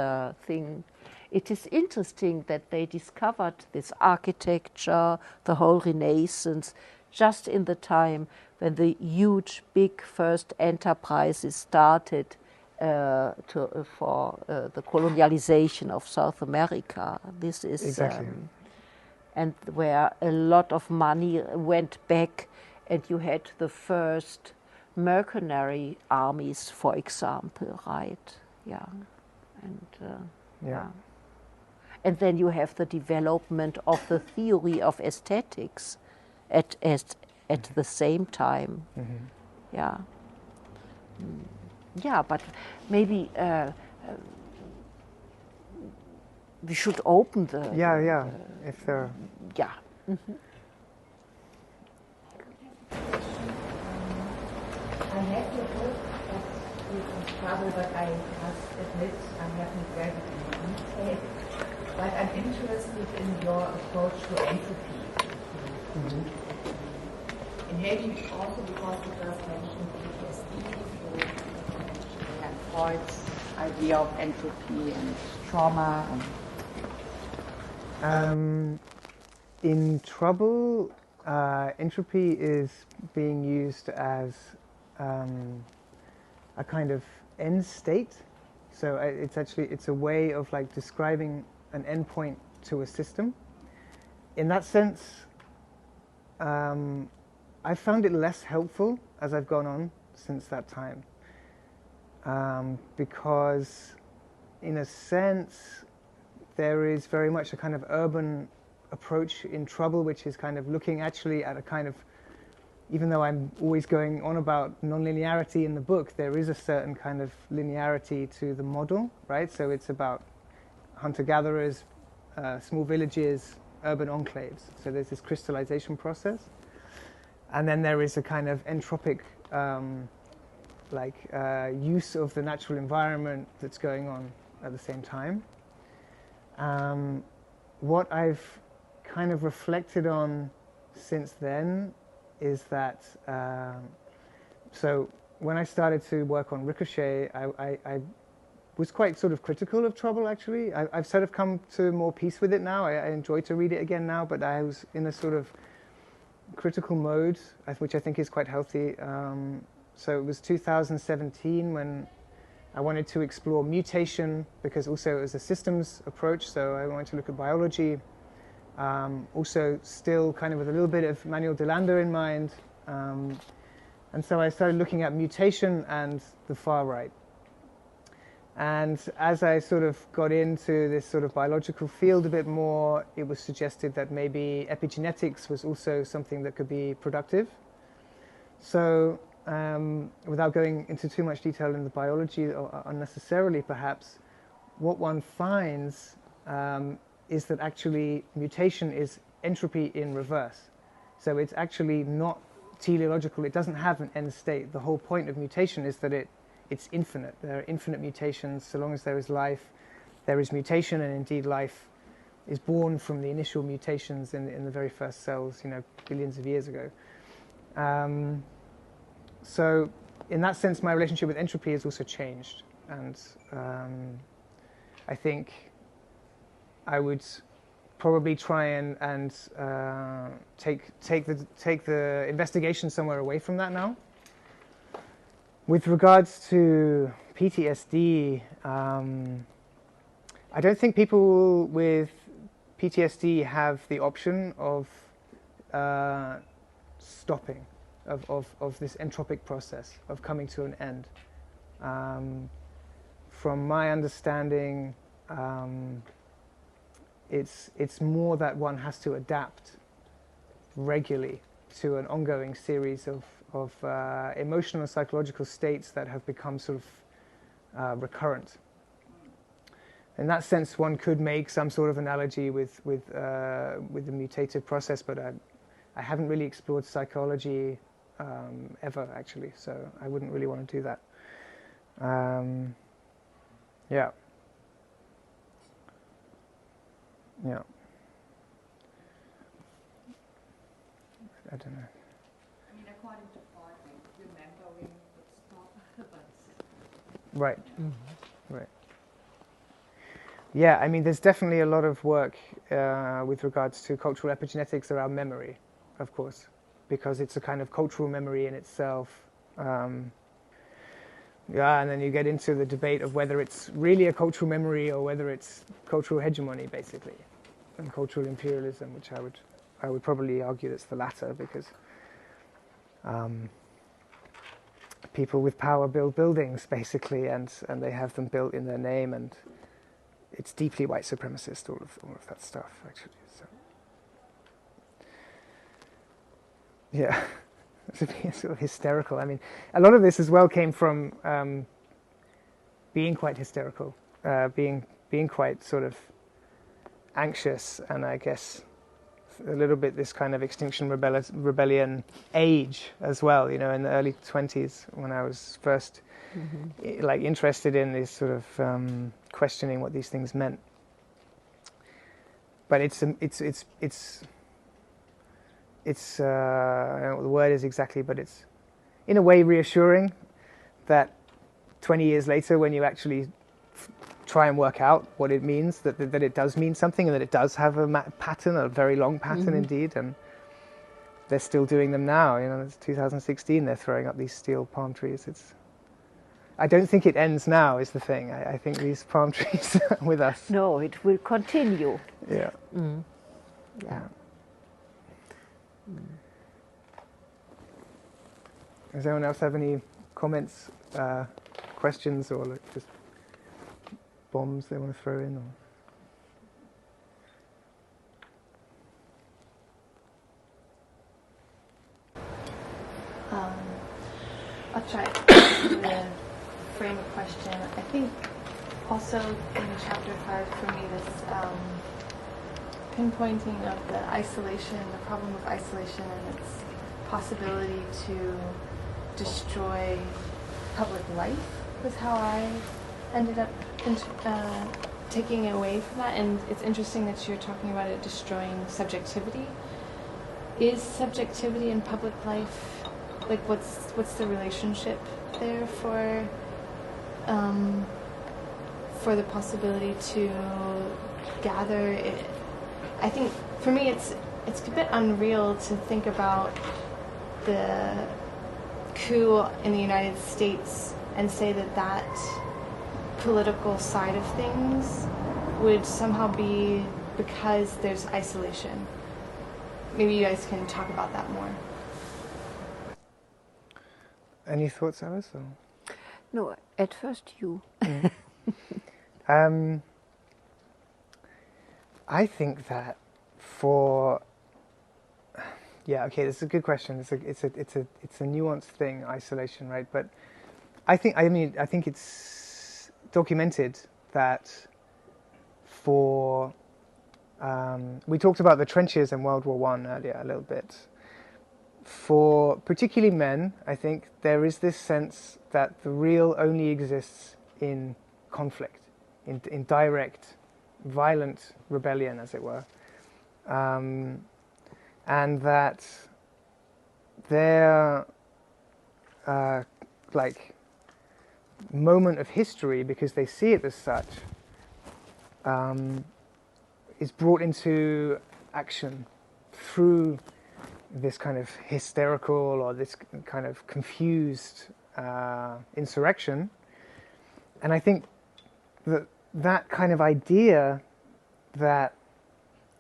thing, it is interesting that they discovered this architecture, the whole Renaissance, just in the time when the huge, big first enterprises started for the colonialization of South America. This is exactly. And where a lot of money went back, and you had the first mercenary armies, for example, right? Yeah, and Yeah. and then you have the development of the theory of aesthetics at the same time. Mm-hmm. Yeah. Yeah, but maybe we should open the. Yeah. If there. Yeah. Mm-hmm. I have your book with trouble, but I must admit I haven't read it in detail. But I'm interested in your approach to entropy. Mm-hmm. And maybe also because you just mentioned PTSD, you have Freud's idea of entropy and trauma. In trouble, entropy is being used as a kind of end state. So it's a way of like describing an endpoint to a system. In that sense, I found it less helpful as I've gone on since that time, because in a sense there is very much a kind of urban approach in trouble, which is kind of looking actually at a kind of, even though I'm always going on about non-linearity in the book, there is a certain kind of linearity to the model, right? So it's about hunter-gatherers, small villages, urban enclaves. So there's this crystallization process. And then there is a kind of entropic use of the natural environment that's going on at the same time. What I've kind of reflected on since then is that, so when I started to work on Ricochet, I was quite sort of critical of trouble, actually. I've sort of come to more peace with it now. I enjoy to read it again now, but I was in a sort of critical mode, which I think is quite healthy. So it was 2017 when I wanted to explore mutation, because also it was a systems approach, so I wanted to look at biology. Also still kind of with a little bit of Manuel de Landa in mind. And so I started looking at mutation and the far right. And as I sort of got into this sort of biological field a bit more, it was suggested that maybe epigenetics was also something that could be productive. So without going into too much detail in the biology, or unnecessarily perhaps, what one finds is that actually mutation is entropy in reverse. So it's actually not teleological. It doesn't have an end state. The whole point of mutation is that it's infinite. There are infinite mutations. So long as there is life, there is mutation, and indeed life is born from the initial mutations in the very first cells, billions of years ago. So in that sense, my relationship with entropy has also changed. And I think I would probably try and take the investigation somewhere away from that now. With regards to PTSD, I don't think people with PTSD have the option of stopping, of this entropic process, of coming to an end. From my understanding, it's more that one has to adapt regularly to an ongoing series of emotional and psychological states that have become sort of recurrent. In that sense, one could make some sort of analogy with the mutative process, but I haven't really explored psychology ever, actually, so I wouldn't really want to do that. Yeah. I don't know. I mean, according to Freud, Right. Right. Yeah, I mean, there's definitely a lot of work with regards to cultural epigenetics around memory, of course, because it's a kind of cultural memory in itself. Yeah, and then you get into the debate of whether it's really a cultural memory or whether it's cultural hegemony, basically, and cultural imperialism, which I would probably argue that's the latter, because people with power build buildings, basically, and they have them built in their name, and it's deeply white supremacist, all of that stuff, actually. So, yeah. It's sort of hysterical. I mean, a lot of this as well came from being quite hysterical, being quite sort of anxious, and I guess a little bit this kind of Extinction Rebellion age as well. You know, in the early 20s, when I was first like interested in this sort of questioning what these things meant. But it's I don't know what the word is exactly, but it's in a way reassuring that 20 years later, when you actually try and work out what it means, that it does mean something, and that it does have a pattern, a very long pattern indeed, and they're still doing them now. You know, it's 2016, they're throwing up these steel palm trees. I don't think it ends now, is the thing. I think these palm trees are with us. No, it will continue. Yeah. Yeah. Does anyone else have any comments, questions, or like just bombs they want to throw in? Or? I'll try to frame a question. I think also in chapter 5 for me, this pinpointing of the isolation, the problem of isolation and its possibility to destroy public life was how I ended up taking away from that. And it's interesting that you're talking about it destroying subjectivity. Is subjectivity in public life, like what's the relationship there for the possibility to gather it? I think for me it's a bit unreal to think about the coup in the United States and say that political side of things would somehow be because there's isolation. Maybe you guys can talk about that more. Any thoughts, Alice? Or? No, at first you. I think that it's a good question. It's a nuanced thing, isolation, right? But I think it's documented that we talked about the trenches in World War I earlier a little bit. For particularly men, I think there is this sense that the real only exists in conflict, in direct, violent rebellion, as it were, and that their moment of history, because they see it as such, is brought into action through this kind of hysterical or this kind of confused insurrection. And I think that kind of idea that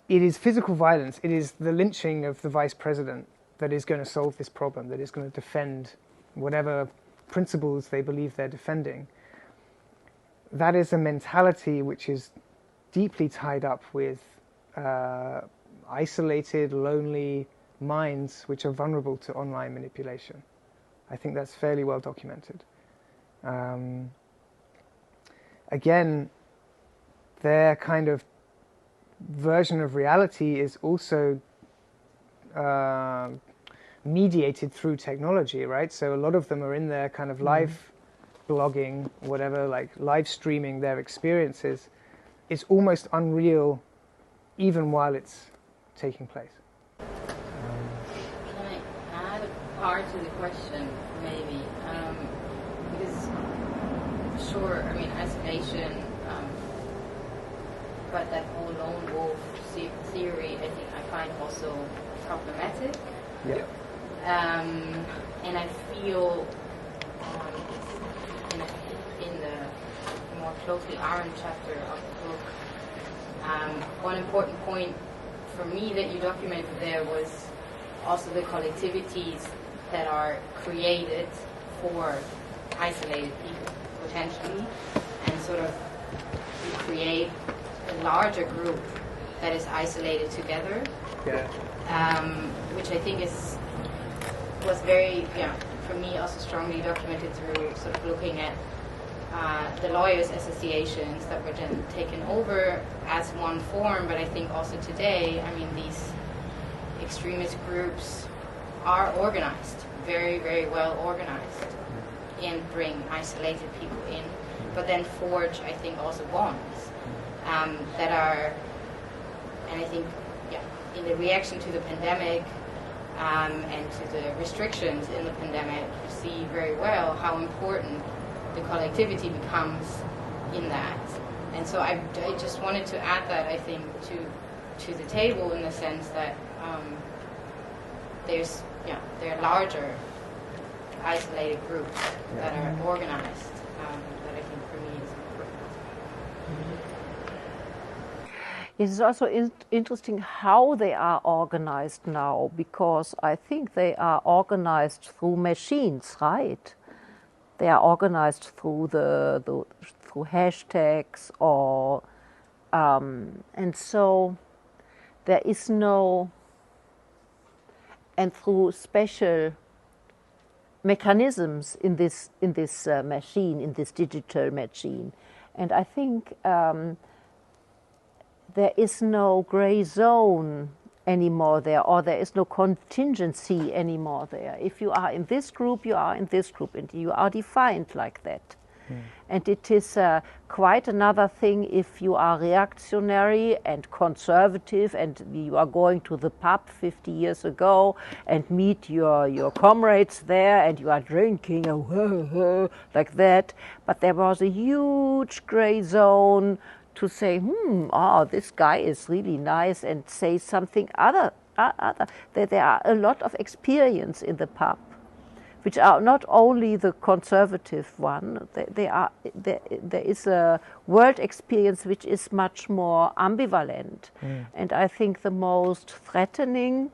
it is physical violence, it is the lynching of the vice president that is going to solve this problem, that is going to defend whatever principles they believe they're defending. That is a mentality which is deeply tied up with isolated, lonely minds which are vulnerable to online manipulation. I think that's fairly well documented. Again, their kind of version of reality is also mediated through technology, right? So a lot of them are in their kind of live blogging, whatever, like live streaming their experiences. It's almost unreal even while it's taking place. Can I add a part to the question, maybe? Because sure. I mean, isolation, but that whole lone wolf theory, I think I find also problematic. Yeah. And I feel in the more closely Aaron chapter of the book, one important point for me that you documented there was also the collectivities that are created for isolated people, potentially, and sort of you create a larger group that is isolated together, which I think was very, for me also strongly documented through sort of looking at the lawyers' associations that were then taken over as one form, but I think also today, I mean, these extremist groups are organized, very, very well organized, and bring isolated people in, but then forge, I think, also bonds that are, and I think, in the reaction to the pandemic and to the restrictions in the pandemic, you see very well how important the collectivity becomes in that. And so I just wanted to add that, I think, to the table in the sense that there are larger isolated groups that are organized that I think for me is important. It is also interesting how they are organized now, because I think they are organized through machines, right? They are organized through through hashtags or and so there is no, and through special mechanisms in this machine, in this digital machine, and I think there is no gray zone anymore there, or there is no contingency anymore there. If you are in this group, you are in this group, and you are defined like that. And it is quite another thing if you are reactionary and conservative and you are going to the pub 50 years ago and meet your comrades there and you are drinking like that. But there was a huge gray zone to say, this guy is really nice, and say something other. There are a lot of experience in the pub, which are not only the conservative one. There is a world experience which is much more ambivalent. And I think the most threatening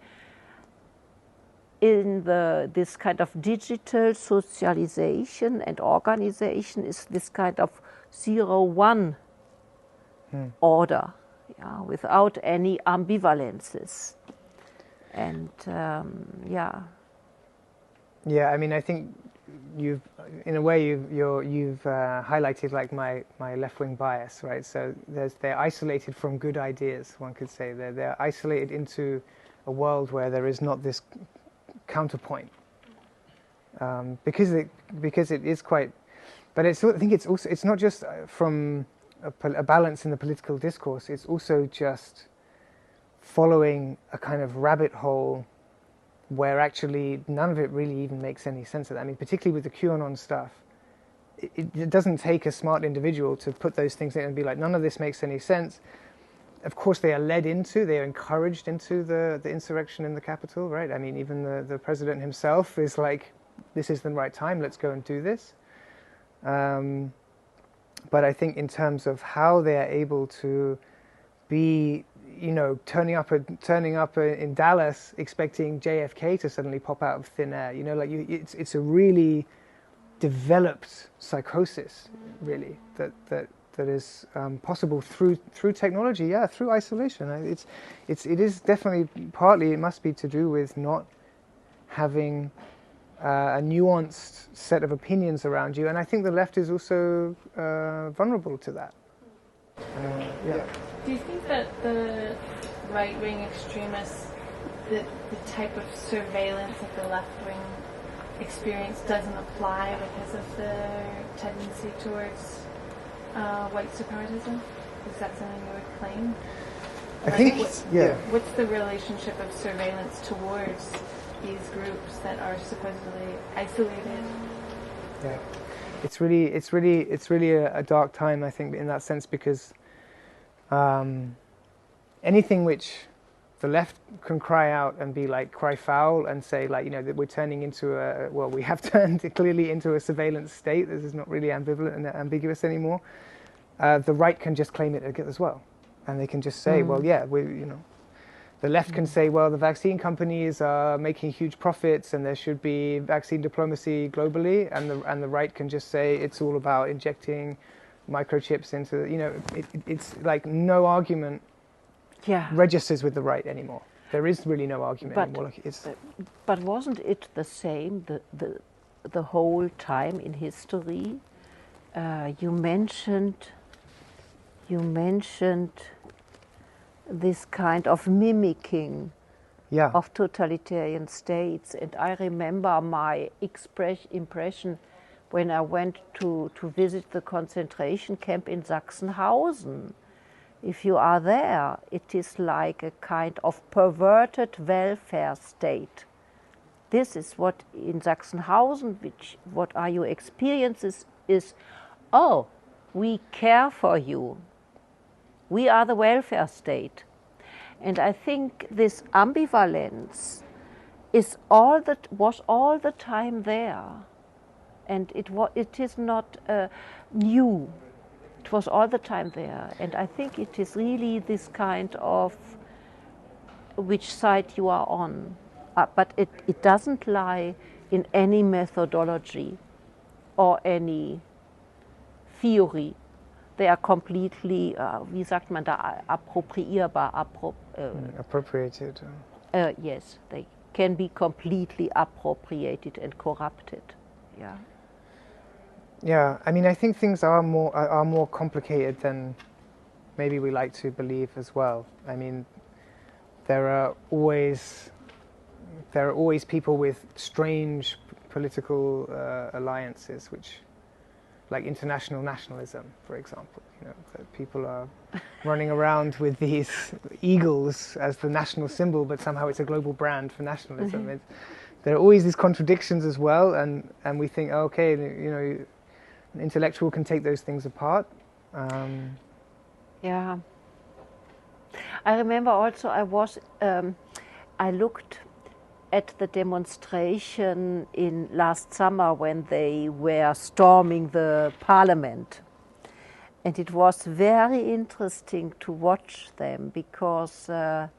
in this kind of digital socialization and organization is this kind of 0-1 order, without any ambivalences. And Yeah, I mean, I think you've highlighted like my left-wing bias, right? So they're isolated from good ideas. One could say they're isolated into a world where there is not this counterpoint, because it is quite. But I think it's not just from a balance in the political discourse. It's also just following a kind of rabbit hole where actually none of it really even makes any sense. I mean, particularly with the QAnon stuff, it doesn't take a smart individual to put those things in and be like, none of this makes any sense. Of course, they are encouraged into the insurrection in the Capitol, right? I mean, even the president himself is like, this is the right time, let's go and do this. But I think in terms of how they are able to be, turning up in Dallas expecting JFK to suddenly pop out of thin air, it's a really developed psychosis, really, that is possible through technology, through isolation. It is definitely partly, it must be to do with not having a nuanced set of opinions around you, and I think the left is also vulnerable to that. Do you think that the right-wing extremists, the type of surveillance that the left-wing experience doesn't apply because of their tendency towards white supremacism? Is that something you would claim? I think, What's the relationship of surveillance towards these groups that are supposedly isolated? Yeah. it's really a dark time, I think, in that sense, because anything which the left can cry out and be like, cry foul and say, like, that we're turning into we have turned clearly into a surveillance state. This is not really ambivalent and ambiguous anymore. The right can just claim it as well, and they can just say, well, yeah, the left can say, well, the vaccine companies are making huge profits and there should be vaccine diplomacy globally, and the right can just say it's all about injecting microchips into, it's like no argument registers with the right anymore. There is really no argument anymore. But wasn't it the same the whole time in history? You mentioned this kind of mimicking of totalitarian states, and I remember my impression when I went to visit the concentration camp in Sachsenhausen. If you are there, it is like a kind of perverted welfare state. This is what in Sachsenhausen, what are your experiences, is, oh, we care for you. We are the welfare state. And I think this ambivalence was all the time there. And it is not new. It was all the time there. And I think it is really this kind of which side you are on. But it doesn't lie in any methodology or any theory. They are completely, wie sagt man da, appropriierbar. Appropriated. Yes, they can be completely appropriated and corrupted. Yeah. Yeah, I mean, I think things are more complicated than maybe we like to believe as well. I mean, there are always people with strange political alliances, which, like international nationalism, for example. That people are running around with these eagles as the national symbol, but somehow it's a global brand for nationalism. There are always these contradictions as well, and we think, okay, an intellectual can take those things apart. Yeah. I remember also I looked at the demonstration in last summer when they were storming the parliament. And it was very interesting to watch them because I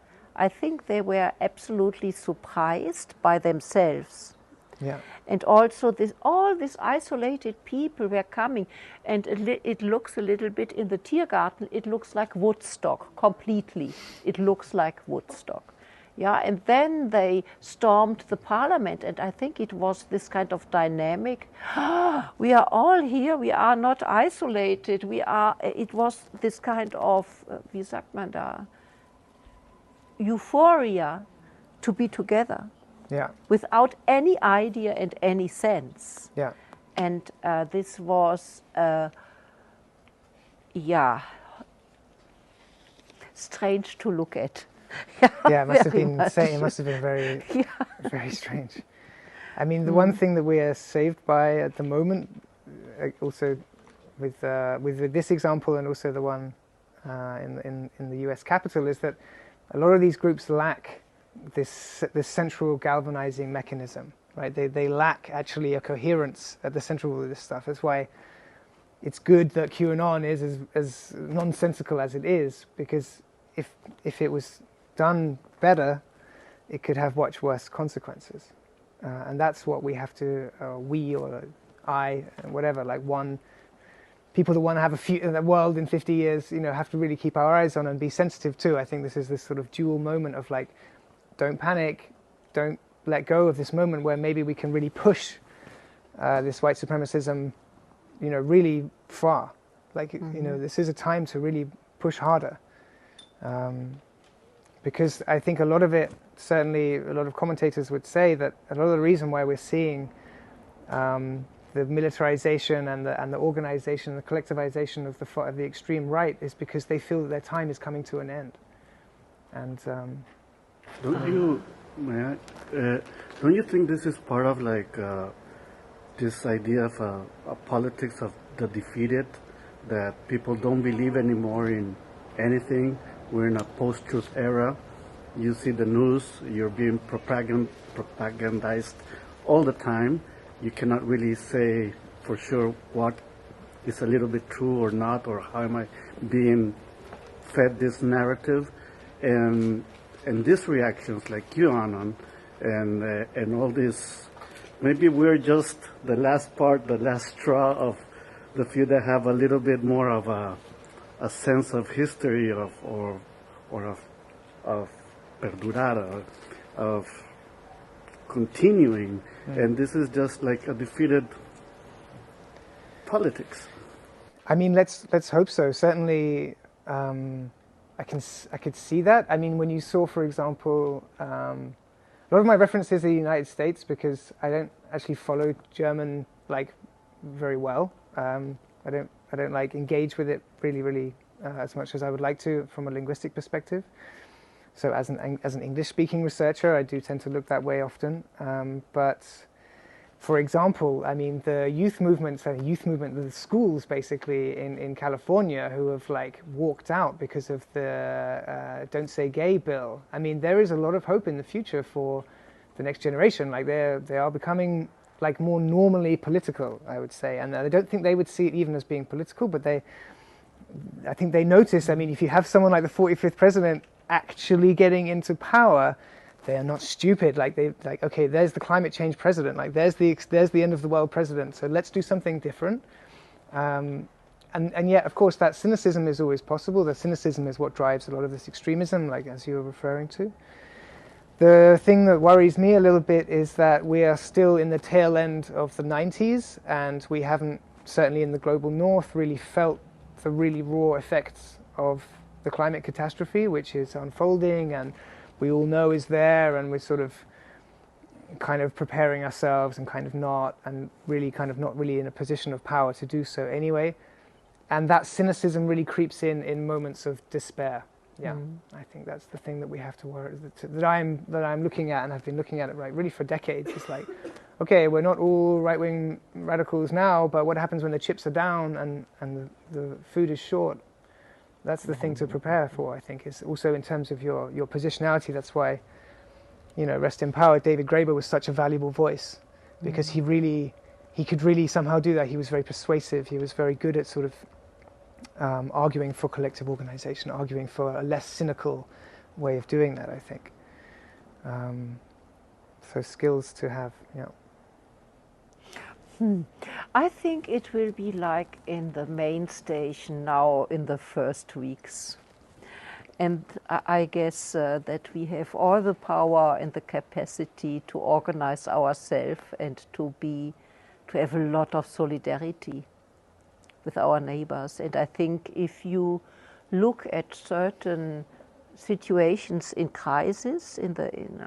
think they were absolutely surprised by themselves. Yeah. And also all these isolated people were coming, and it looks a little bit in the Tiergarten, it looks like Woodstock, completely. It looks like Woodstock. Yeah, and then they stormed the parliament, and I think it was this kind of dynamic. We are all here, we are not isolated, it was this kind of, wie sagt man da, euphoria to be together. Yeah. Without any idea and any sense. Yeah. And this was, strange to look at. Yeah, it must have been insane. It must have been very, very strange. I mean, the one thing that we are saved by at the moment, also with this example and also the one in the U.S. Capitol, is that a lot of these groups lack this central galvanizing mechanism, right? They lack actually a coherence at the central of this stuff. That's why it's good that QAnon is as nonsensical as it is, because if it was done better, it could have much worse consequences. And that's what we have to, we or I, whatever, like people that want to have a world in 50 years, have to really keep our eyes on and be sensitive to. I think this is this sort of dual moment of like, don't panic, don't let go of this moment where maybe we can really push this white supremacism, really far. Like, this is a time to really push harder. Because I think a lot of it, certainly a lot of commentators would say that a lot of the reason why we're seeing the militarization and the organization, the collectivization of the extreme right is because they feel that their time is coming to an end. And don't you think this is part of like this idea of a politics of the defeated, that people don't believe anymore in anything. We're in a post-truth era. You see the news, you're being propagandized all the time. You cannot really say for sure what is a little bit true or not, or how am I being fed this narrative. And these reactions like you, Anand, and all this, maybe we're just the last straw of the few that have a little bit more of a sense of history of perdurar, of continuing, and this is just like a defeated politics. I mean, let's hope so. Certainly, I could see that. I mean, when you saw, for example, a lot of my references are the United States, because I don't actually follow German like very well. I don't like engage with it really as much as I would like to from a linguistic perspective. So as an English-speaking researcher, I do tend to look that way often. But for example, I mean, the youth movement, the schools basically in California who have like walked out because of the Don't Say Gay bill. I mean, there is a lot of hope in the future for the next generation. Like they are becoming like more normally political, I would say. And I don't think they would see it even as being political, but I think they notice, I mean, if you have someone like the 45th president actually getting into power, they are not stupid. Like okay, there's the climate change president. Like there's the end of the world president. So let's do something different. And yet, of course, that cynicism is always possible. The cynicism is what drives a lot of this extremism, like as you were referring to. The thing that worries me a little bit is that we are still in the tail end of the 90s, and we haven't, certainly in the global north, really felt the really raw effects of the climate catastrophe, which is unfolding and we all know is there, and we're sort of kind of preparing ourselves and kind of not, and really kind of not really in a position of power to do so anyway. And that cynicism really creeps in moments of despair. Yeah, I think that's the thing that we have to worry, that I'm looking at, and I've been looking at it really for decades. It's like, okay, we're not all right-wing radicals now, but what happens when the chips are down and the food is short? That's the thing to prepare for, I think, is also in terms of your positionality. That's why, rest in power, David Graeber was such a valuable voice, because he could really somehow do that. He was very persuasive. He was very good at sort of arguing for collective organization, arguing for a less cynical way of doing that, I think. So skills to have, I think it will be like in the main station now in the first weeks. And I guess that we have all the power and the capacity to organize ourselves and to have a lot of solidarity with our neighbors. And I think if you look at certain situations in crisis,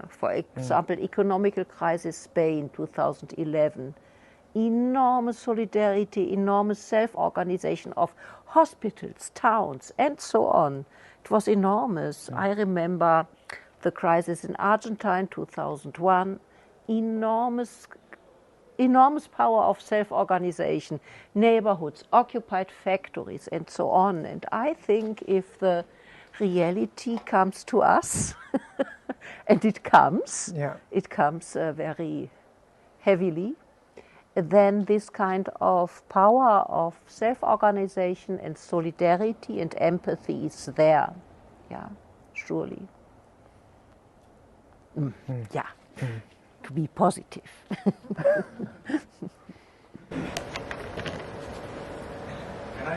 for example, economical crisis, Spain, 2011, enormous solidarity, enormous self-organization of hospitals, towns, and so on. It was enormous. I remember the crisis in Argentina, 2001, enormous power of self-organization, neighborhoods, occupied factories, and so on. And I think if the reality comes to us, and it comes very heavily, then this kind of power of self-organization and solidarity and empathy is there. Yeah, surely. Yeah, to be positive. Can I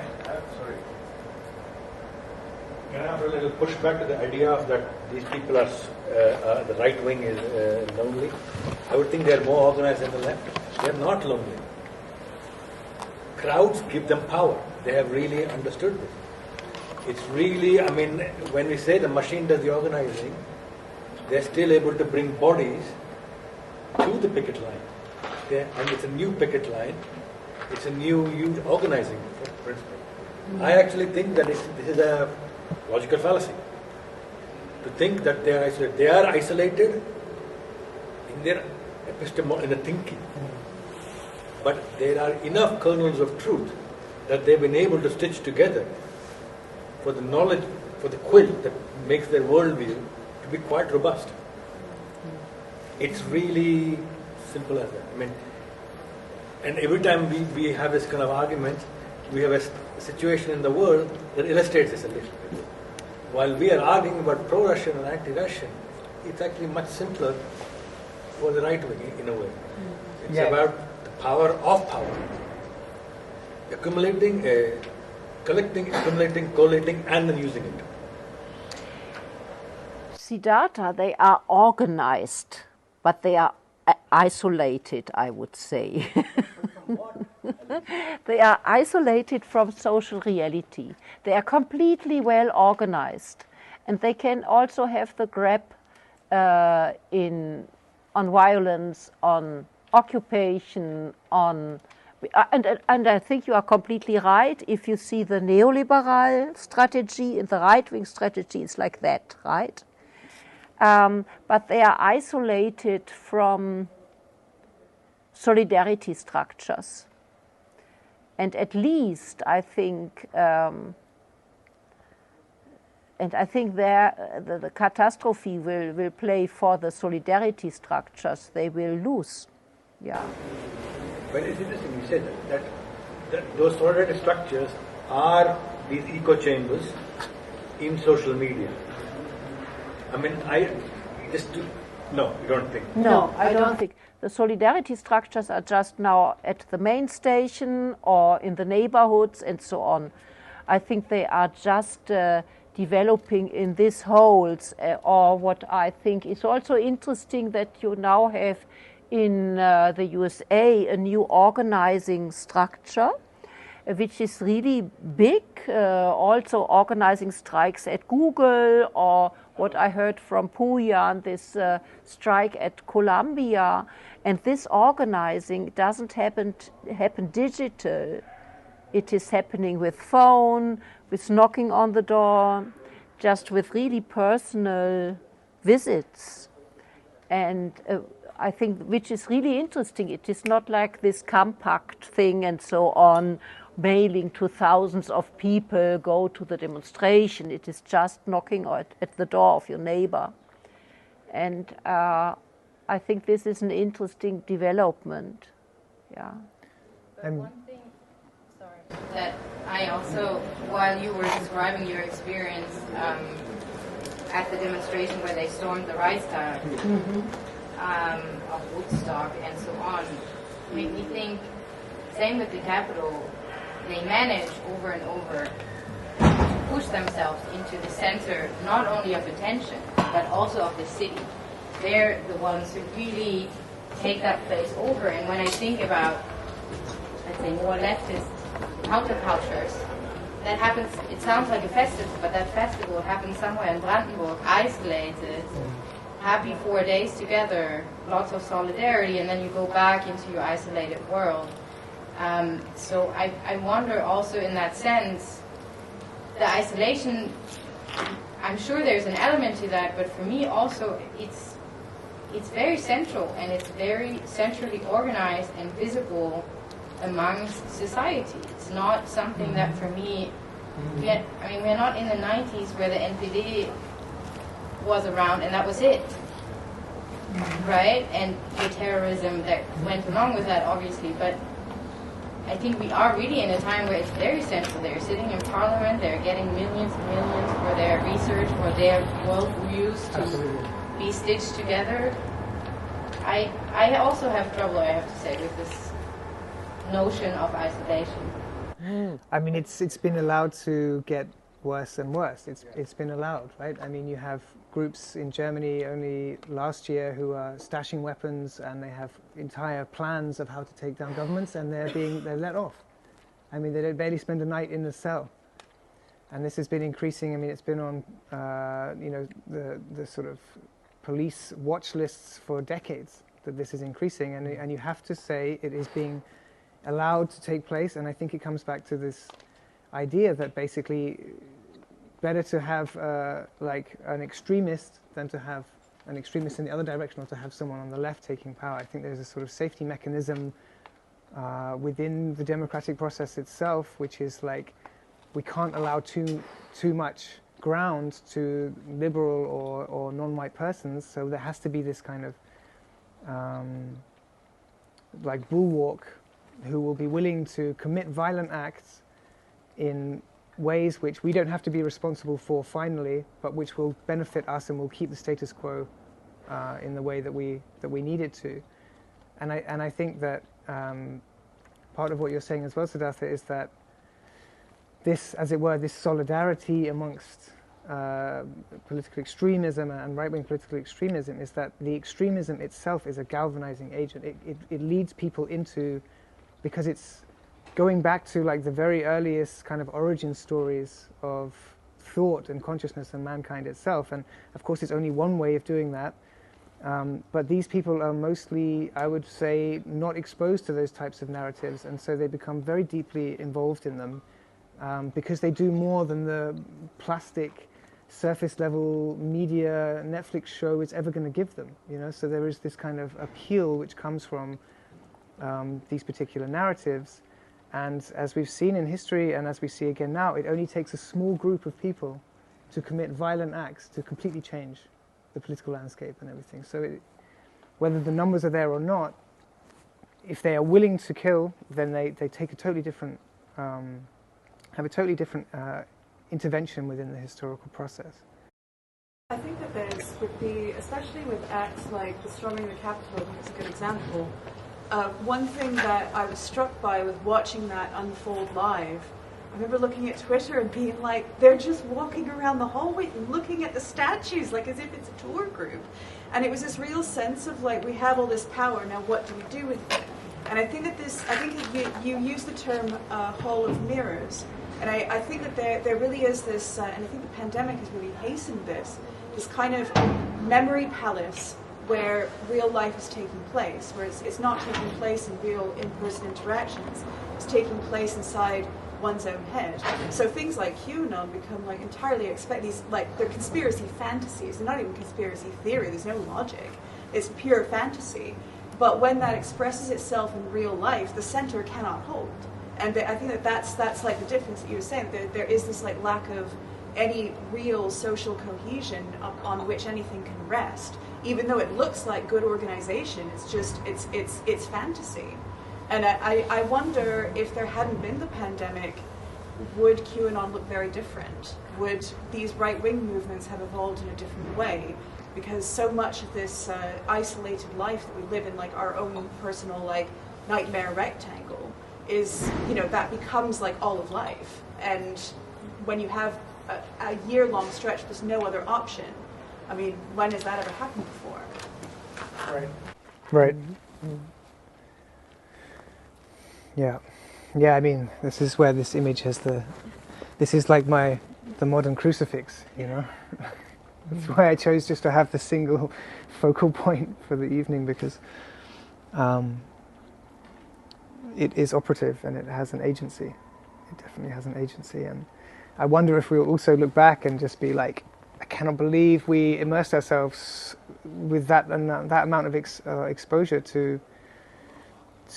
have a little pushback to the idea of that these people are, the right wing is lonely? I would think they are more organized than the left. They are not lonely. Crowds give them power. They have really understood this. It's really, when we say the machine does the organizing, they're still able to bring bodies to the picket line. And it's a new picket line. It's a new organizing principle. I actually think that this is a logical fallacy. To think that they are isolated. They are isolated in their in the thinking. but there are enough kernels of truth that they've been able to stitch together for the knowledge, for the quilt that makes their worldview to be quite robust. It's really simple as that. I mean, and every time we have this kind of argument, we have a situation in the world that illustrates this a little bit. While we are arguing about pro-Russian and anti-Russian, it's actually much simpler for the right wing in a way. It's about the power of power, accumulating, collecting, accumulating, collating, and then using it. Siddhartha, they are organized, but they are isolated, I would say. They are isolated from social reality. They are completely well organized, and they can also have the grip on violence, on occupation, on and I think you are completely right. If you see the neoliberal strategy and the right-wing strategy, it's like that, right? But they are isolated from solidarity structures. And at least, I think, and I think there the catastrophe will play for the solidarity structures. They will lose. Yeah. But it's interesting you said that those solidarity structures are these echo chambers in social media. I mean, no, you don't think? No, I don't think. The solidarity structures are just now at the main station or in the neighborhoods and so on. I think they are just developing in these holes, or what I think is also interesting that you now have in the USA a new organizing structure, which is really big, also organizing strikes at Google, or what I heard from Puyan, this strike at Columbia. And this organizing doesn't happen digital. It is happening with phone, with knocking on the door, just with really personal visits. And I think, which is really interesting, it is not like this compact thing and so on, mailing to thousands of people, go to the demonstration. It is just knocking at the door of your neighbor. And I think this is an interesting development. Yeah. But one thing, sorry, that I also, while you were describing your experience at the demonstration where they stormed the Reichstag, of Woodstock and so on, made me think, same with the Capitol, they manage over and over to push themselves into the center, not only of attention, but also of the city. They're the ones who really take that place over. And when I think about, let's say, more leftist countercultures, that happens, it sounds like a festival, but that festival happens somewhere in Brandenburg, isolated, happy 4 days together, lots of solidarity, and then you go back into your isolated world. So I wonder also in that sense, the isolation, I'm sure there's an element to that, but for me also it's very central, and it's very centrally organized and visible amongst society. It's not something that for me, we're not in the 90s where the NPD was around and that was it. Right? And the terrorism that went along with that, obviously, but I think we are really in a time where it's very central. They're sitting in parliament, they're getting millions and millions for their research, for their worldviews to be stitched together. I also have trouble, I have to say, with this notion of isolation. I mean, it's been allowed to get worse and worse. It's been allowed, right? I mean, you have groups in Germany only last year who are stashing weapons, and they have entire plans of how to take down governments, and they're let off. I mean, they barely spend a night in the cell. And this has been increasing. I mean, it's been on the sort of police watch lists for decades that this is increasing, and you have to say it is being allowed to take place. And I think it comes back to this idea that basically better to have like an extremist than to have an extremist in the other direction, or to have someone on the left taking power. I think there's a sort of safety mechanism within the democratic process itself, which is like we can't allow too much ground to liberal or non-white persons, so there has to be this kind of like bulwark who will be willing to commit violent acts in ways which we don't have to be responsible for finally, but which will benefit us and will keep the status quo in the way that we need it to. And I think that part of what you're saying as well, Siddhartha, is that this, as it were, this solidarity amongst political extremism and right-wing political extremism, is that the extremism itself is a galvanizing agent. It leads people into, because it's going back to like the very earliest kind of origin stories of thought and consciousness and mankind itself. And of course it's only one way of doing that. But these people are mostly, I would say, not exposed to those types of narratives, and so they become very deeply involved in them because they do more than the plastic, surface-level media Netflix show is ever going to give them. You know, so there is this kind of appeal which comes from these particular narratives, and as we've seen in history, and as we see again now, it only takes a small group of people to commit violent acts to completely change the political landscape and everything. So whether the numbers are there or not, if they are willing to kill, then they take a totally different, have a totally different intervention within the historical process. I think that there's, especially with acts like the storming the Capitol, I think it's a good example. One thing that I was struck by with watching that unfold live, I remember looking at Twitter and being like, they're just walking around the hallway and looking at the statues like as if it's a tour group. And it was this real sense of like, we have all this power, now what do we do with it? And I think that you use the term hall of mirrors. And I think that there really is this, and I think the pandemic has really hastened this kind of memory palace where real life is taking place, where it's not taking place in real in-person interactions, it's taking place inside one's own head. So things like QAnon become like entirely these like they're conspiracy fantasies. They're not even conspiracy theory. There's no logic. It's pure fantasy. But when that expresses itself in real life, the center cannot hold. And I think that's like the difference that you were saying. There is this like lack of any real social cohesion on which anything can rest. Even though it looks like good organization, it's just it's fantasy. And I wonder if there hadn't been the pandemic, would QAnon look very different? Would these right-wing movements have evolved in a different way? Because so much of this isolated life that we live in, like our own personal like nightmare rectangle, is, you know, that becomes like all of life. And when you have a year-long stretch, there's no other option. I mean, when has that ever happened before? Right. Right. Mm-hmm. Yeah. Yeah, I mean, this is where this image has this is like the modern crucifix, you know? That's why I chose just to have the single focal point for the evening, because it is operative and it has an agency. It definitely has an agency. And I wonder if we'll also look back and just be like, I cannot believe we immersed ourselves with that amount of exposure to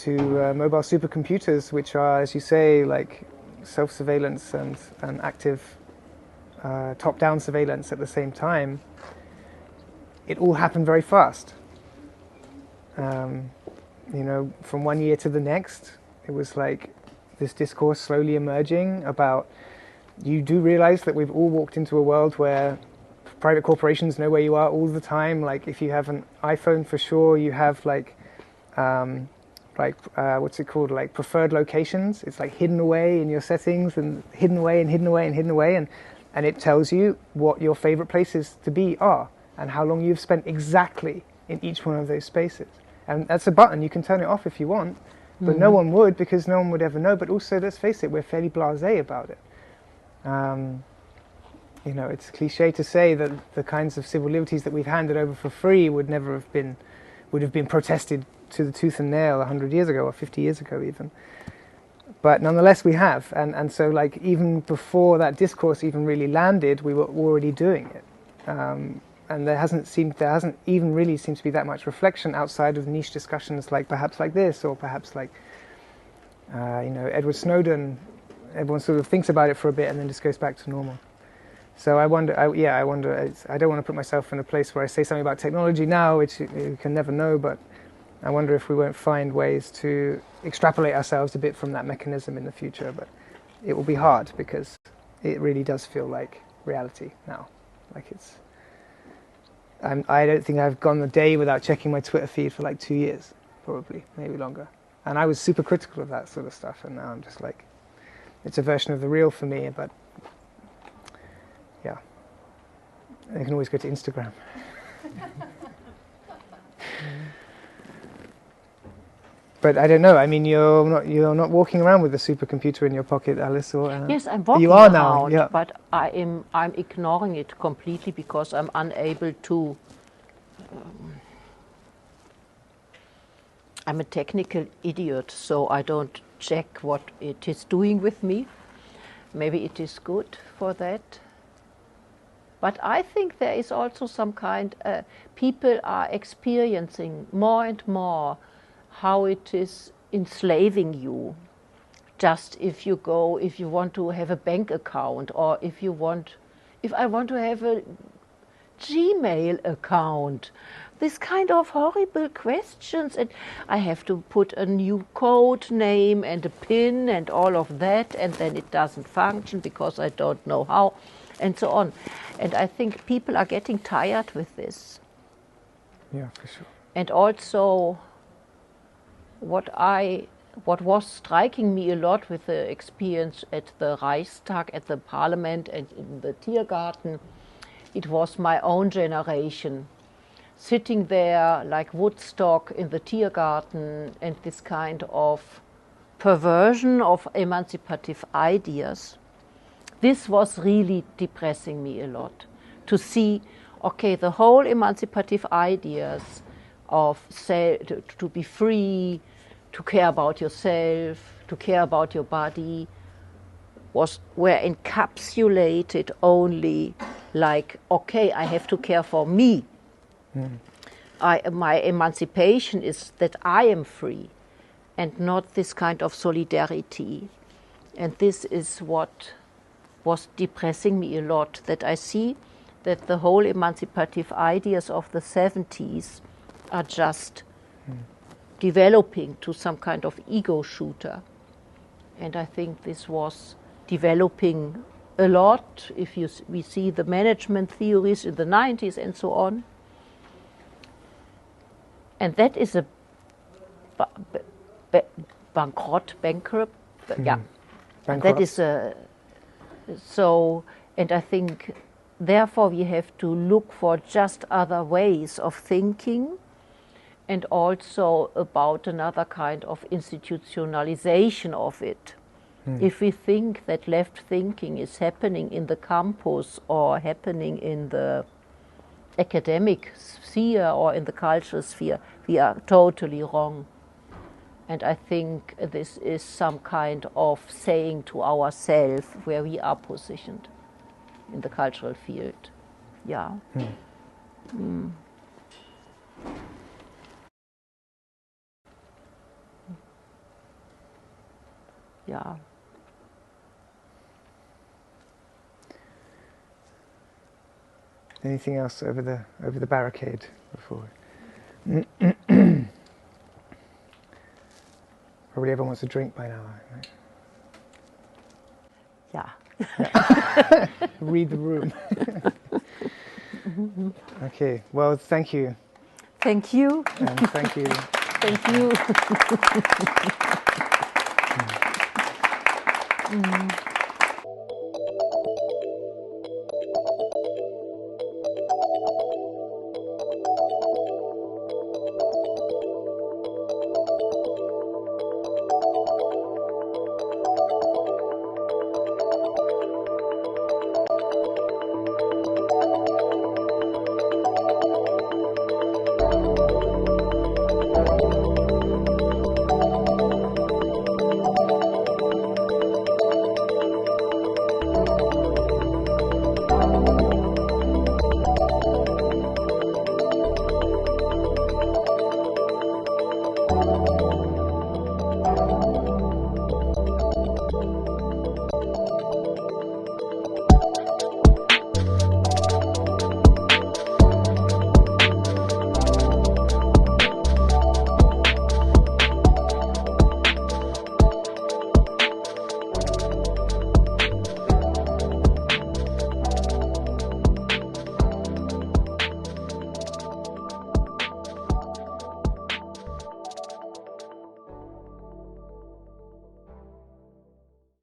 mobile supercomputers, which are, as you say, like self-surveillance and active top-down surveillance at the same time. It all happened very fast. You know, from one year to the next, it was like this discourse slowly emerging about, you do realize that we've all walked into a world where private corporations know where you are all the time. Like if you have an iPhone, for sure, you have like what's it called? Like preferred locations. It's like hidden away in your settings and hidden away and hidden away and hidden away. And it tells you what your favorite places to be are and how long you've spent exactly in each one of those spaces. And that's a button. You can turn it off if you want, but no one would, because no one would ever know. But also, let's face it, we're fairly blasé about it. You know, it's cliche to say that the kinds of civil liberties that we've handed over for free would have been protested to the tooth and nail 100 years ago or 50 years ago even. But nonetheless, we have. And so, like, even before that discourse even really landed, we were already doing it. And there hasn't even really seemed to be that much reflection outside of niche discussions, like perhaps like this, or perhaps like Edward Snowden, everyone sort of thinks about it for a bit and then just goes back to normal. So I wonder, I don't want to put myself in a place where I say something about technology now, which you can never know, but I wonder if we won't find ways to extrapolate ourselves a bit from that mechanism in the future, but it will be hard because it really does feel like reality now. Like I don't think I've gone a day without checking my Twitter feed for like 2 years, probably, maybe longer. And I was super critical of that sort of stuff, and now I'm just like, it's a version of the real for me, but yeah. I can always go to Instagram. But I don't know. I mean, you're not walking around with a supercomputer in your pocket, Alice, or yes, I'm walking you are around, now, yeah. But I'm ignoring it completely because I'm unable to. I'm a technical idiot, so I don't check what it is doing with me. Maybe it is good for that. But I think there is also some kind. People are experiencing more and more how it is enslaving you. Just if you want to have a bank account, or if I want to have a Gmail account, this kind of horrible questions, and I have to put a new code name and a PIN and all of that, and then it doesn't function because I don't know how, and so on. And I think people are getting tired with this. Yeah, for sure. And also, what was striking me a lot with the experience at the Reichstag, at the parliament, and in the Tiergarten, it was my own generation sitting there like Woodstock in the Tiergarten, and this kind of perversion of emancipative ideas. This was really depressing me a lot, to see, okay, the whole emancipative ideas of to be free, to care about yourself, to care about your body, were encapsulated only like, okay, I have to care for me. My emancipation is that I am free, and not this kind of solidarity. And this is what was depressing me a lot, that I see that the whole emancipative ideas of the 70s are just developing to some kind of ego shooter. And I think this was developing a lot if we see the management theories in the 90s and so on. And that is a bankrupt. Yeah. And that is and I think therefore we have to look for just other ways of thinking, and also about another kind of institutionalization of it. If we think that left thinking is happening in the campus or happening in the academic sphere or in the cultural sphere, we are totally wrong. And I think this is some kind of saying to ourselves where we are positioned in the cultural field. Yeah. Yeah. Anything else over the barricade before? Probably everyone wants a drink by now, right? Yeah. Read the room. Okay. Well, thank you. Thank you. And thank you. Thank you.